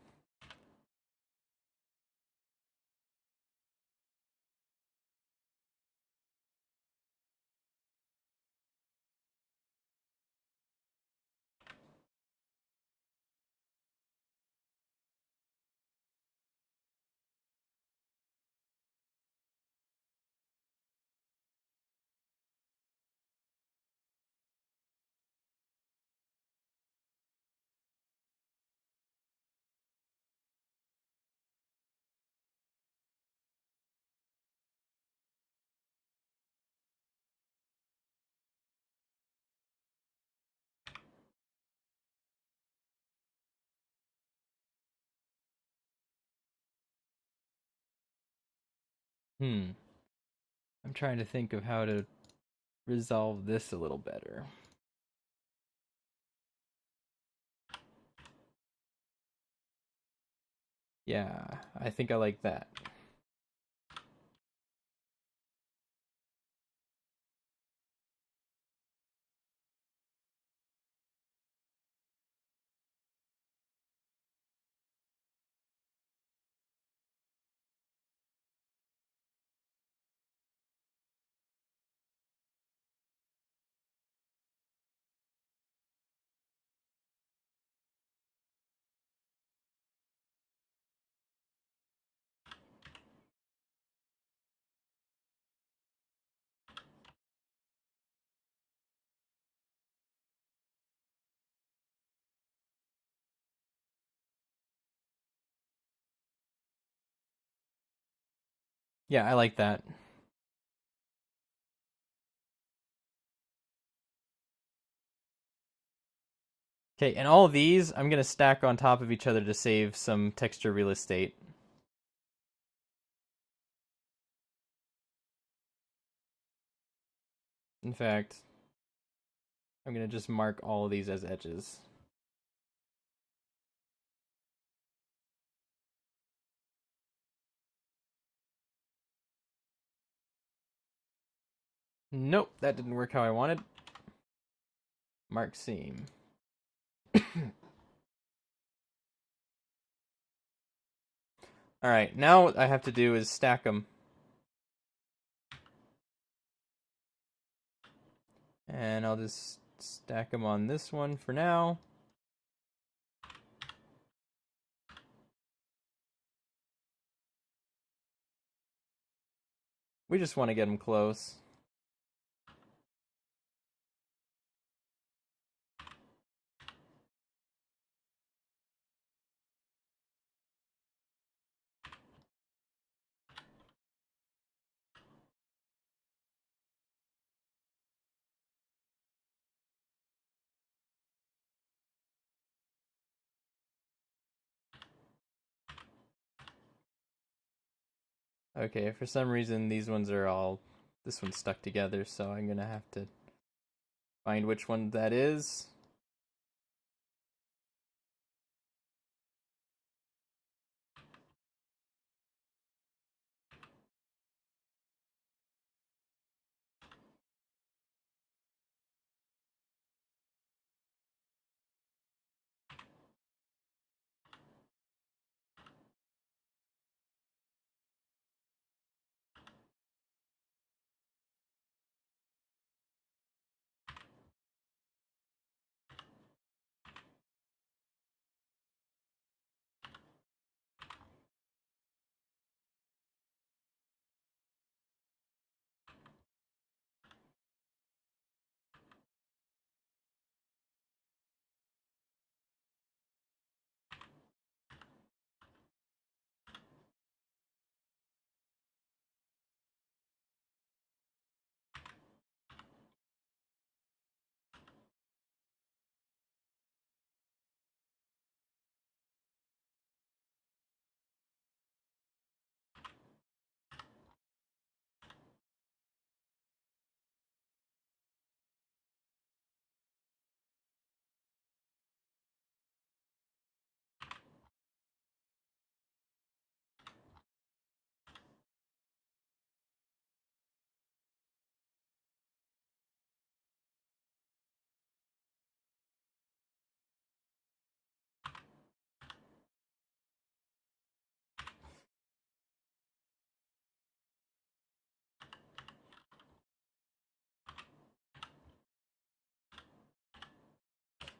I'm trying to think of how to resolve this a little better. Yeah, I think I like that. Yeah, I like that. Okay, and all of these I'm going to stack on top of each other to save some texture real estate. In fact, I'm going to just mark all of these as edges. Nope, that didn't work how I wanted. Mark seam. Alright, now what I have to do is stack them. And I'll just stack them on this one for now. We just want to get them close. Okay, for some reason these ones are all... This one's stuck together, so I'm going to have to find which one that is.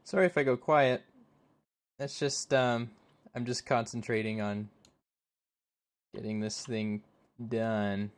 Sorry if I go quiet. That's just I'm just concentrating on getting this thing done.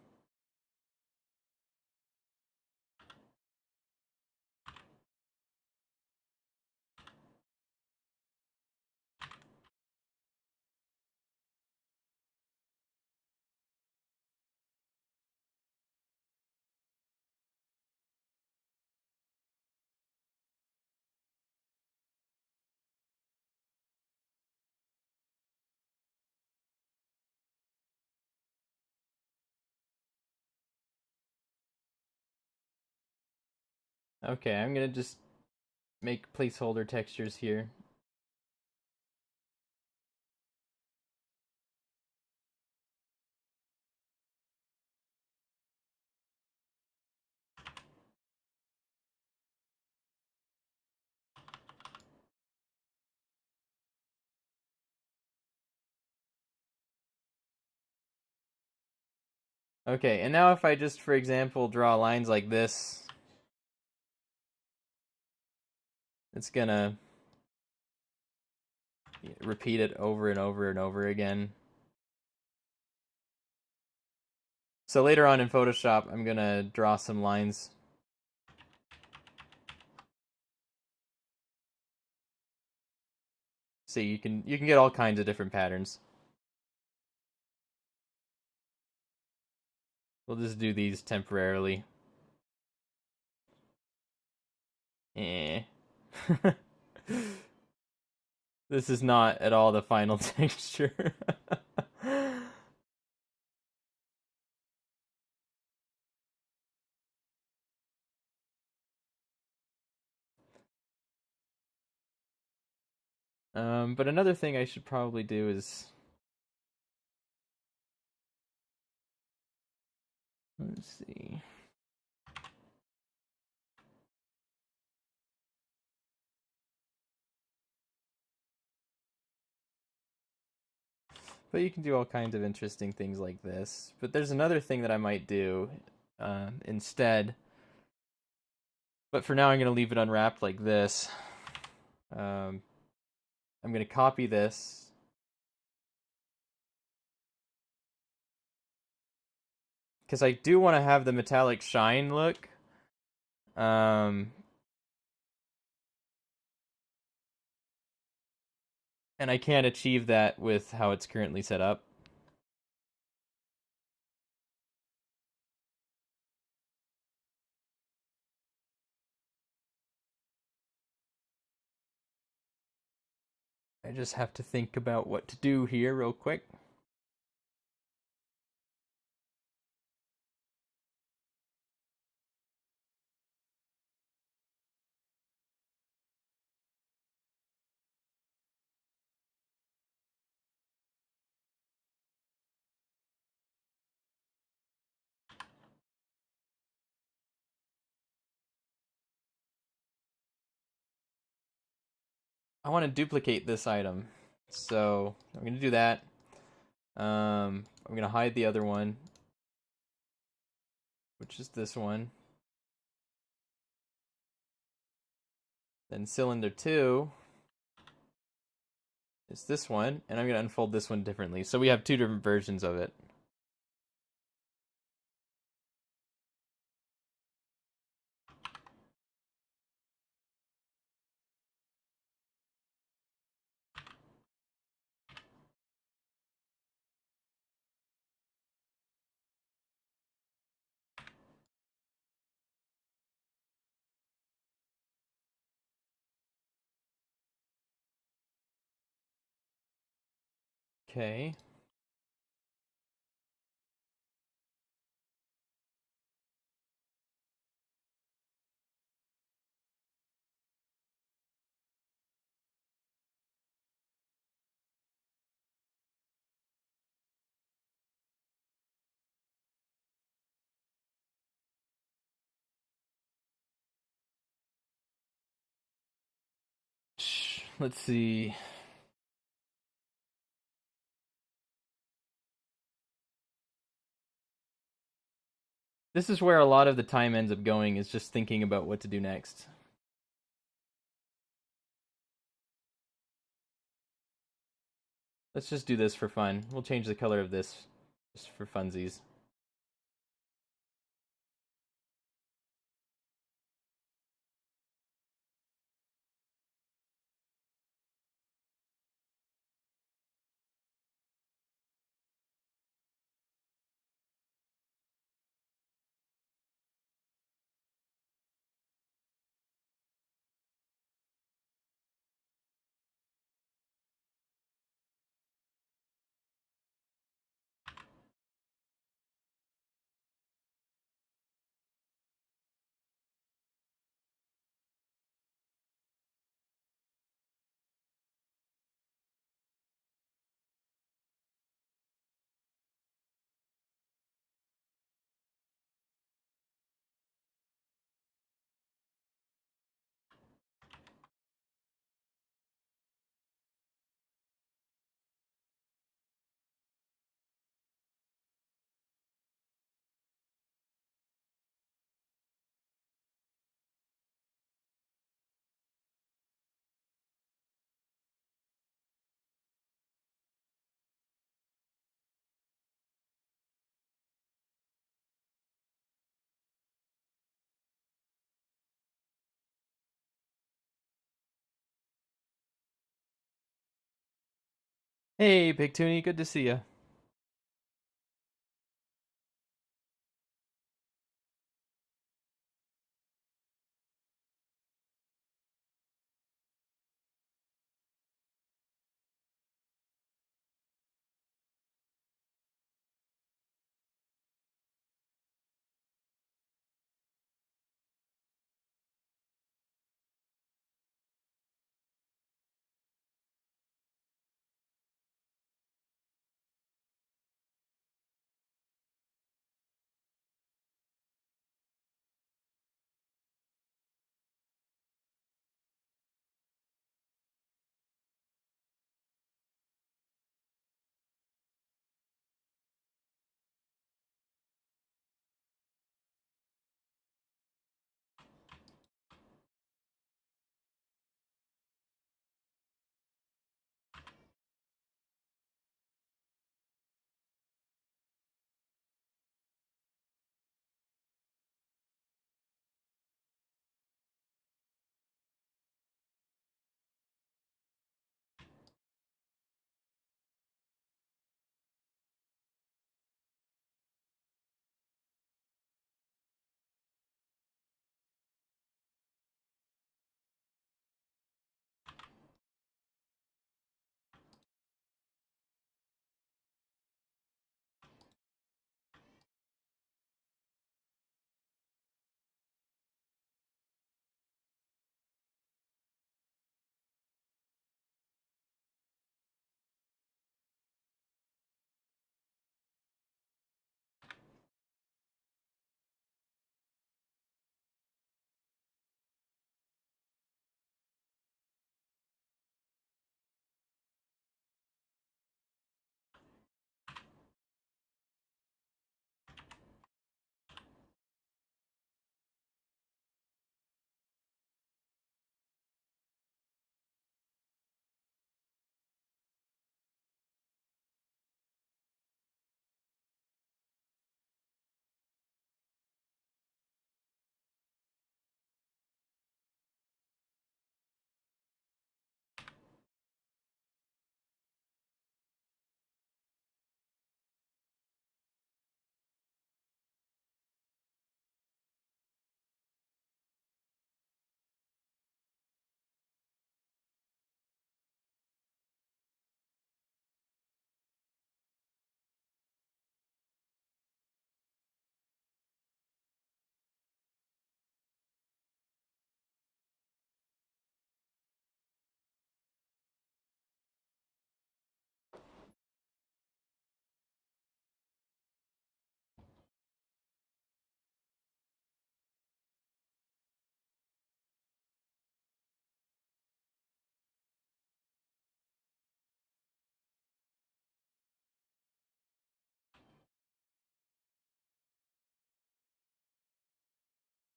Okay, I'm gonna just make placeholder textures here. Okay, and now if I just, for example, draw lines like this, it's gonna repeat it over and over and over again. So later on in Photoshop, I'm gonna draw some lines. See, you can get all kinds of different patterns. We'll just do these temporarily. Eh. This is not at all the final texture. But another thing I should probably do is, let's see. But you can do all kinds of interesting things like this. But there's another thing that I might do instead. But for now, I'm going to leave it unwrapped like this. I'm going to copy this. Because I do want to have the metallic shine look. And I can't achieve that with how it's currently set up. I just have to think about what to do here real quick. I want to duplicate this item. So I'm going to do that. I'm going to hide the other one, which is this one. Then cylinder 2 is this one, and I'm going to unfold this one differently. So we have two different versions of it. Okay. Let's see. This is where a lot of the time ends up going, is just thinking about what to do next. Let's just do this for fun. We'll change the color of this just for funsies. Hey, Big Toonie, good to see you.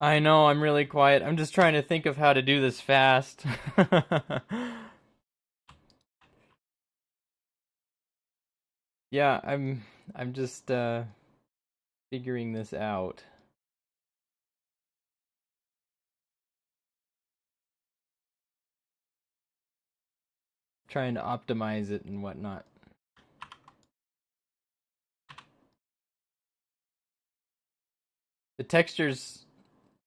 I know, I'm really quiet. I'm just trying to think of how to do this fast. Yeah, I'm just figuring this out. Trying to optimize it and whatnot. The textures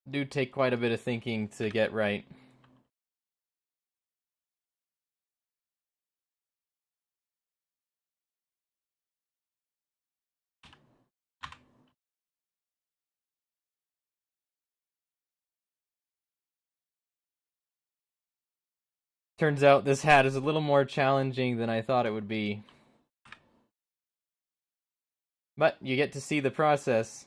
do take quite a bit of thinking to get right. Turns out this hat is a little more challenging than I thought it would be. But you get to see the process.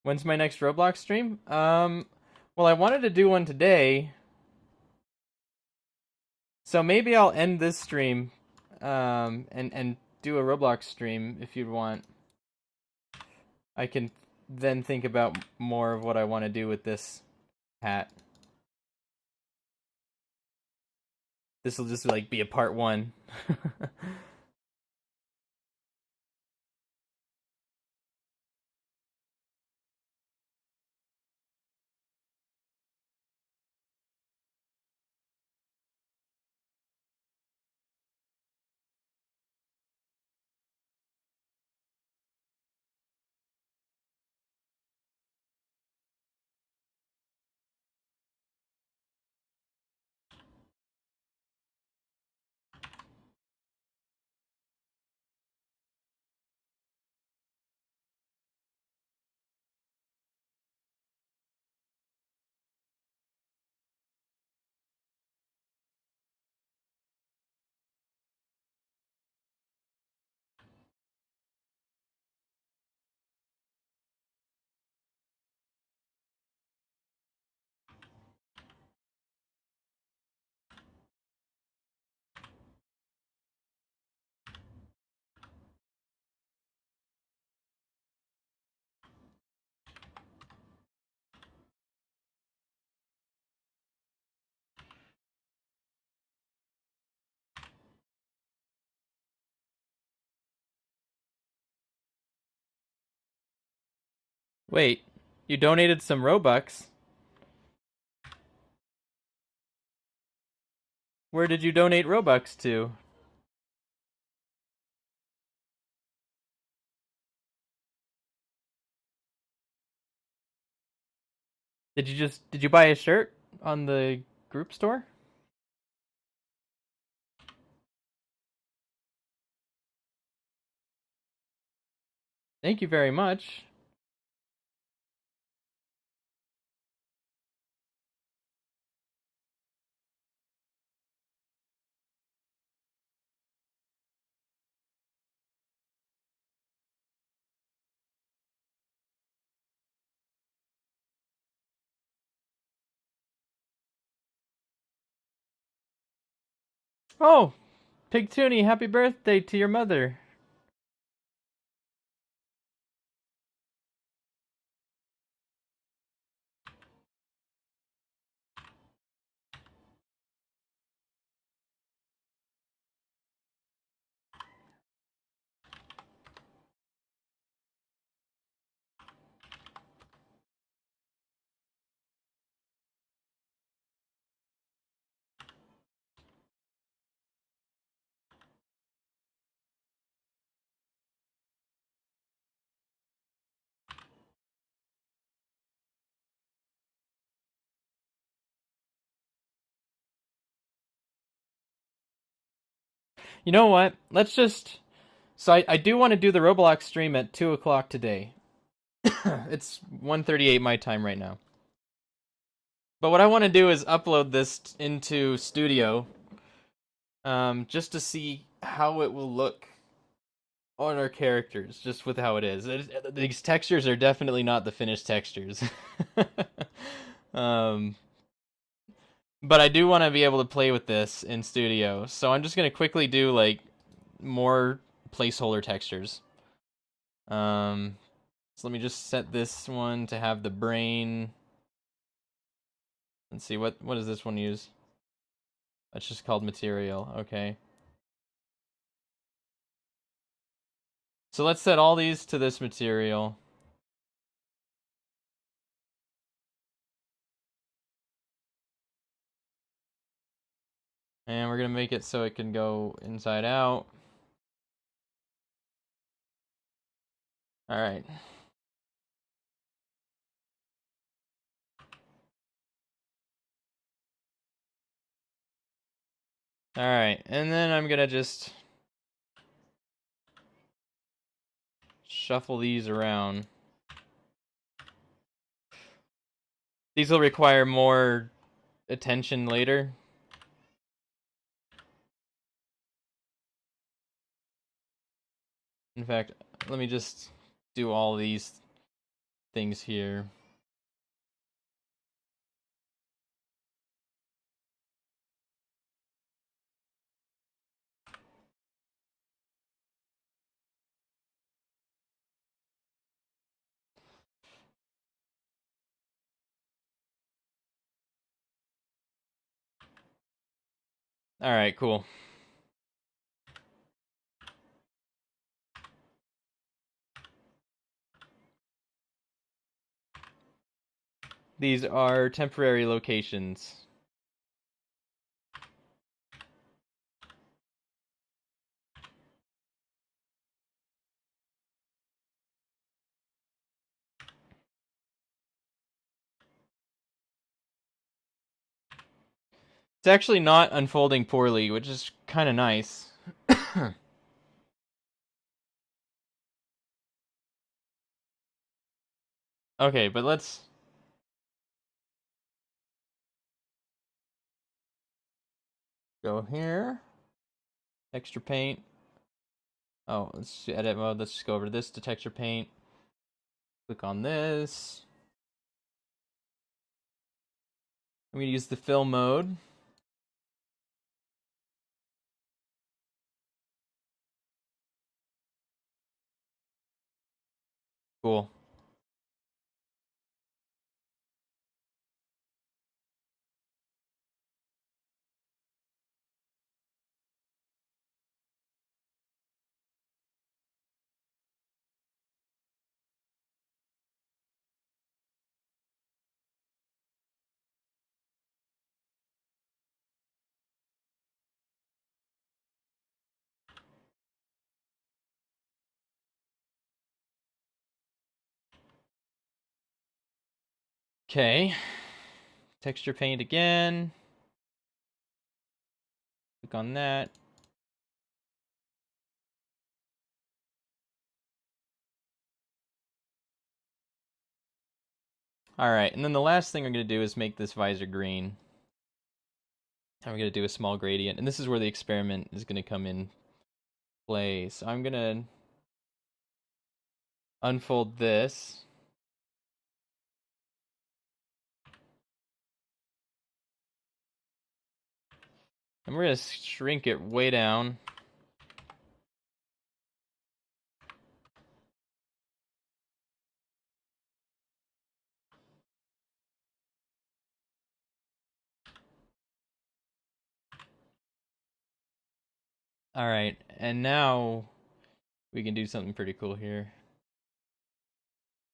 When's my next Roblox stream? Well, I wanted to do one today, so maybe I'll end this stream, and do a Roblox stream if you'd want. I can then think about more of what I want to do with this hat. This will just like be a part one. Wait, you donated some Robux? Where did you donate Robux to? Did you buy a shirt on the group store? Thank you very much. Oh, Pig Toonie, happy birthday to your mother. You know what? Let's just. So I do want to do the Roblox stream at 2 o'clock today. It's 1:38 my time right now. But what I want to do is upload this into Studio, just to see how it will look on our characters, just with how it is. These textures are definitely not the finished textures. um, but I do want to be able to play with this in Studio, so I'm just gonna quickly do like more placeholder textures. Um, So let me just set this one to have the brain. Let's see, what does this one use? That's just called material, okay. So let's set all these to this material. And we're gonna make it so it can go inside out. All right. All right, and then I'm gonna just shuffle these around. These will require more attention later. In fact, let me just do all these things here. All right, cool. These are temporary locations. It's actually not unfolding poorly, which is kind of nice. Okay, but let's go here. Texture paint. Oh, let's do edit mode. Let's just go over to this to texture paint. Click on this. I'm gonna use the fill mode. Cool. Okay. Texture paint again. Click on that. All right, and then the last thing I'm going to do is make this visor green. I'm going to do a small gradient, and this is where the experiment is going to come in play. So I'm going to unfold this. And we're going to shrink it way down. All right, and now we can do something pretty cool here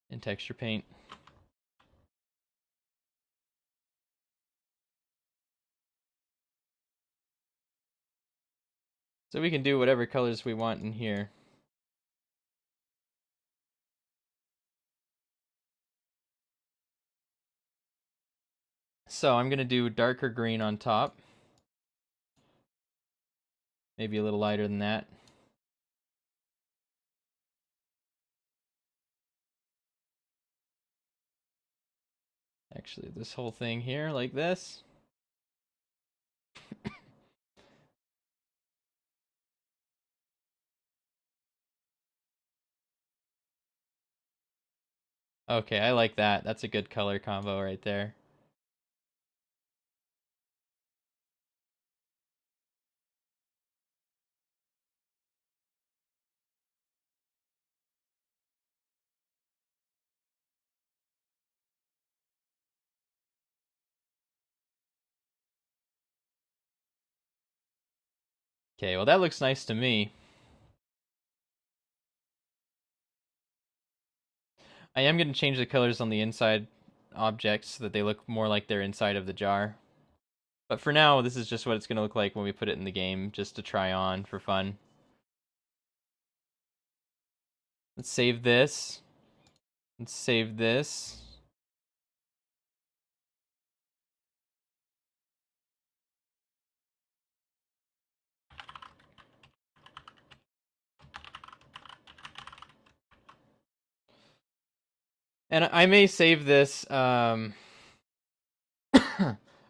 in texture paint. So we can do whatever colors we want in here. So I'm going to do darker green on top. Maybe a little lighter than that. Actually, this whole thing here, like this. Okay, I like that. That's a good color combo right there. Okay, well that looks nice to me. I am going to change the colors on the inside objects so that they look more like they're inside of the jar. But for now, this is just what it's going to look like when we put it in the game, just to try on for fun. Let's save this. Let's save this. And I may save this, or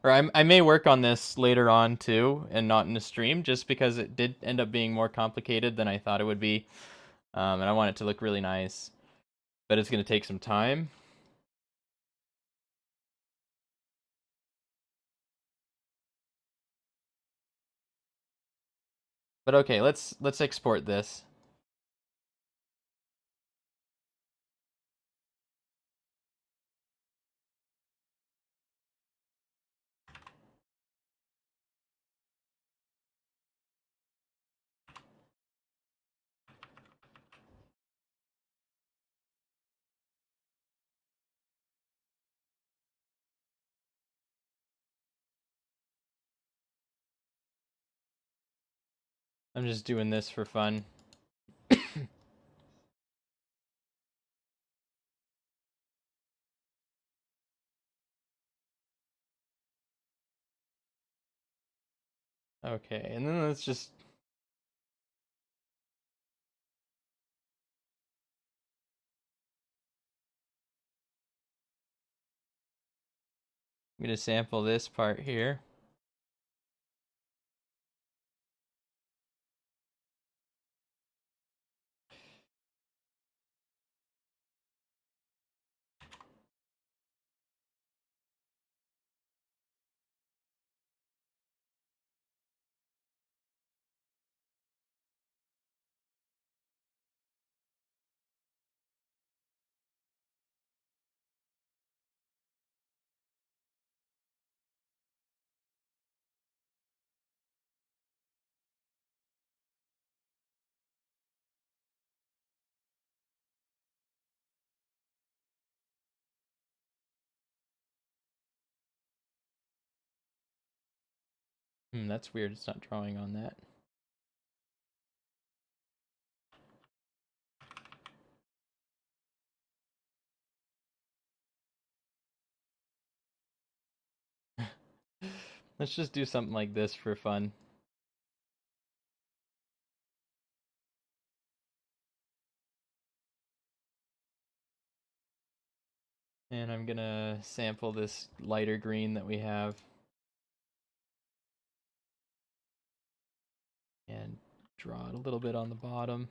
I may work on this later on too, and not in a stream, just because it did end up being more complicated than I thought it would be. And I want it to look really nice. But it's going to take some time. But okay, let's export this. I'm just doing this for fun. Okay, and then let's just... I'm going to sample this part here. That's weird, it's not drawing on that. Let's just do something like this for fun. And I'm gonna sample this lighter green that we have. And draw it a little bit on the bottom.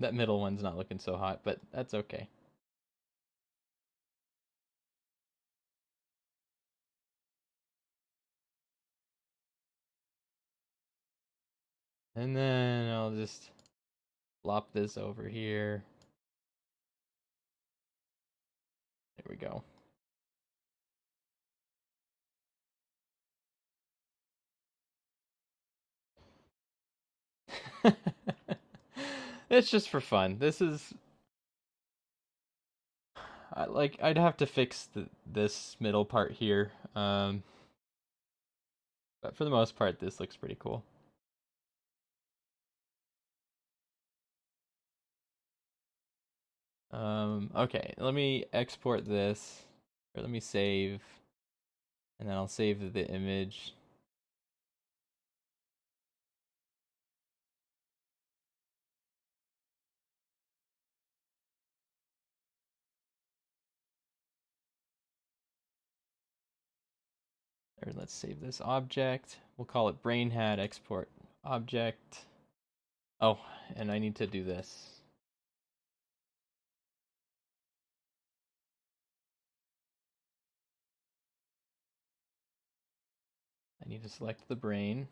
That middle one's not looking so hot, but that's okay. And then I'll just flop this over here. There we go. It's just for fun. This is... I'd have to fix this middle part here. But for the most part, this looks pretty cool. Okay, let me export this, or let me save, and then I'll save the image. Or let's save this object. We'll call it brain hat export object. Oh, and I need to do this. I need to select the brain.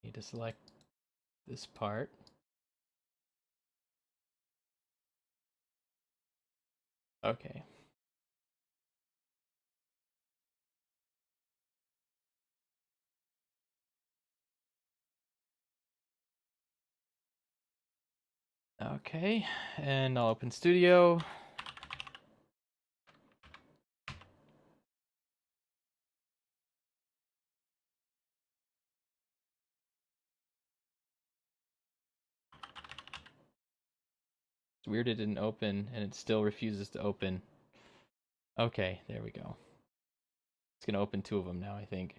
Need to select this part. Okay. Okay, and I'll open Studio. It's weird it didn't open, and it still refuses to open. Okay, there we go. It's gonna open two of them now, I think.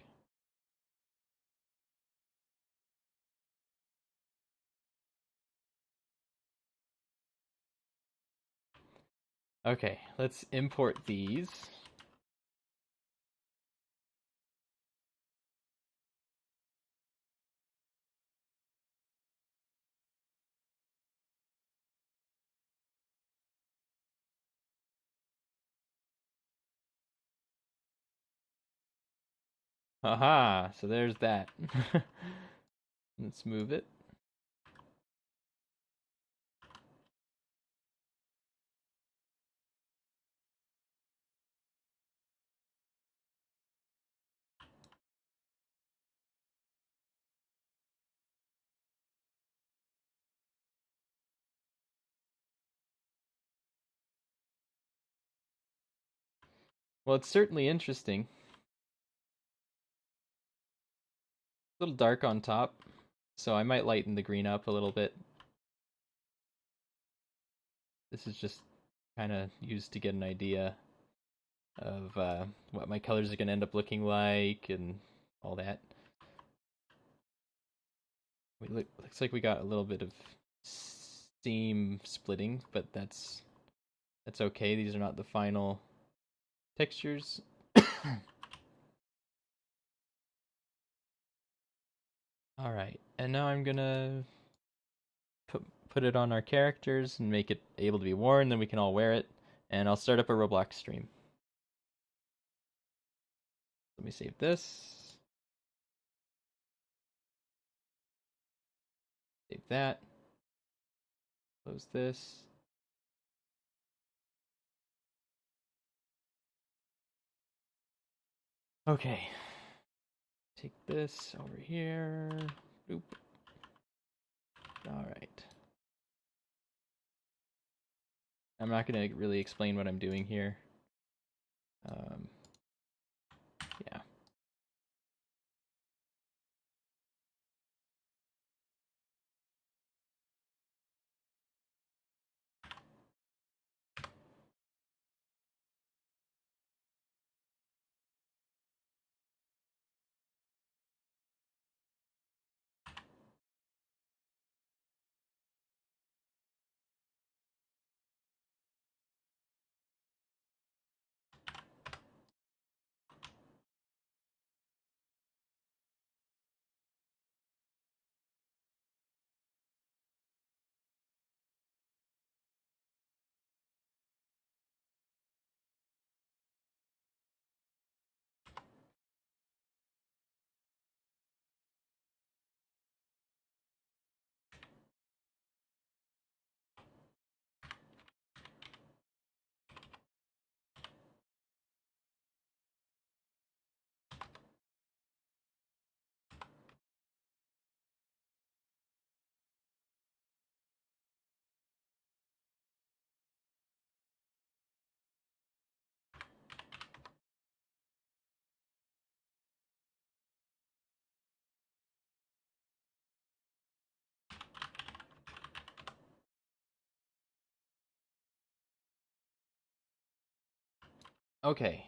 Okay, let's import these. Aha, so there's that. Let's move it. Well, it's certainly interesting. A little dark on top, so I might lighten the green up a little bit. This is just kind of used to get an idea of what my colors are going to end up looking like and all that. Looks like we got a little bit of seam splitting, but that's okay. These are not the final textures. All right, and now I'm gonna put it on our characters and make it able to be worn. Then we can all wear it, and I'll start up a Roblox stream. Let me save this. Save that. Close this. Okay. Take this over here. Boop. All right. I'm not going to really explain what I'm doing here. Yeah. Okay.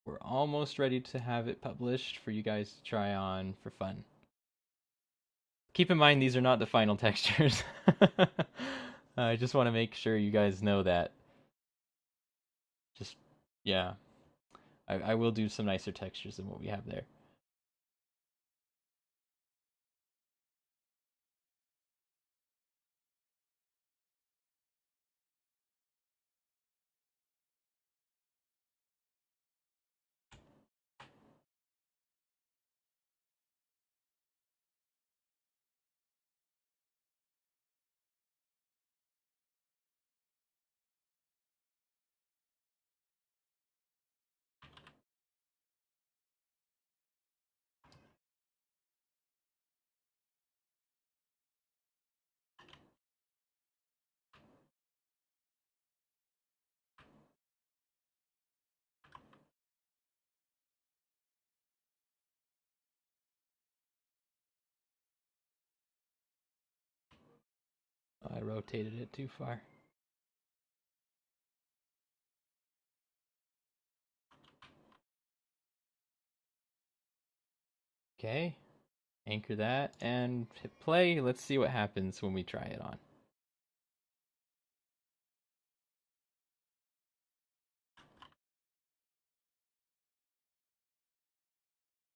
We're almost ready to have it published for you guys to try on for fun. Keep in mind, these are not the final textures. I just want to make sure you guys know that. Just, yeah. I will do some nicer textures than what we have there. I rotated it too far. Okay, anchor that and hit play. Let's see what happens when we try it on.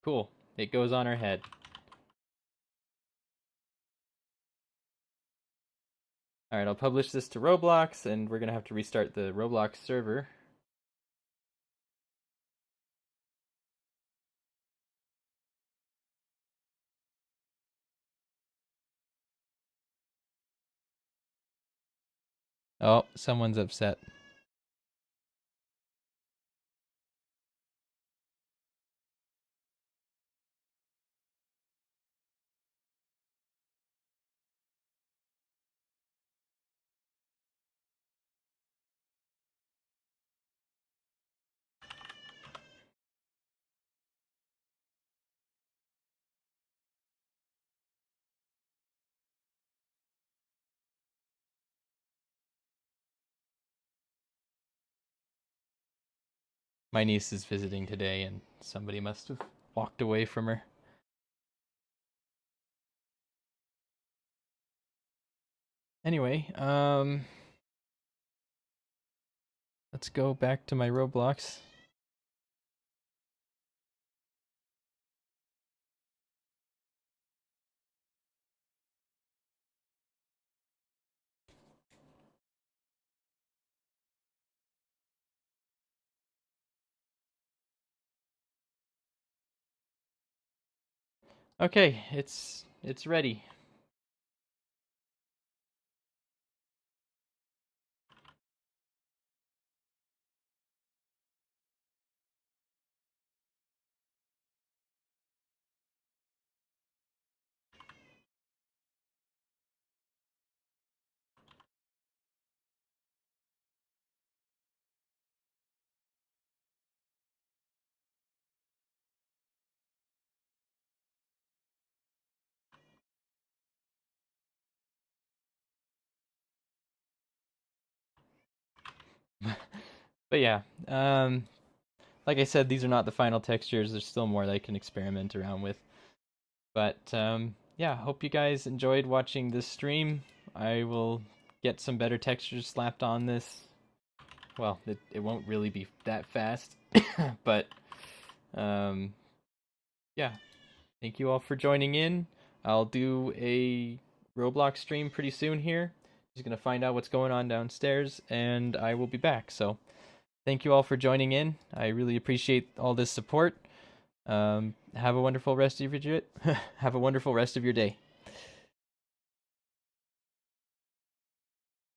Cool, it goes on our head. Alright, I'll publish this to Roblox, and we're gonna have to restart the Roblox server. Oh, someone's upset. My niece is visiting today, and somebody must have walked away from her. Anyway, let's go back to my Roblox. Okay, it's ready. But yeah, like I said, these are not the final textures. There's still more that I can experiment around with. But yeah, hope you guys enjoyed watching this stream. I will get some better textures slapped on this. Well, it won't really be that fast, but yeah. Thank you all for joining in. I'll do a Roblox stream pretty soon here. Just gonna find out what's going on downstairs, and I will be back. So, thank you all for joining in. I really appreciate all this support. Have a wonderful rest of your have a wonderful rest of your day.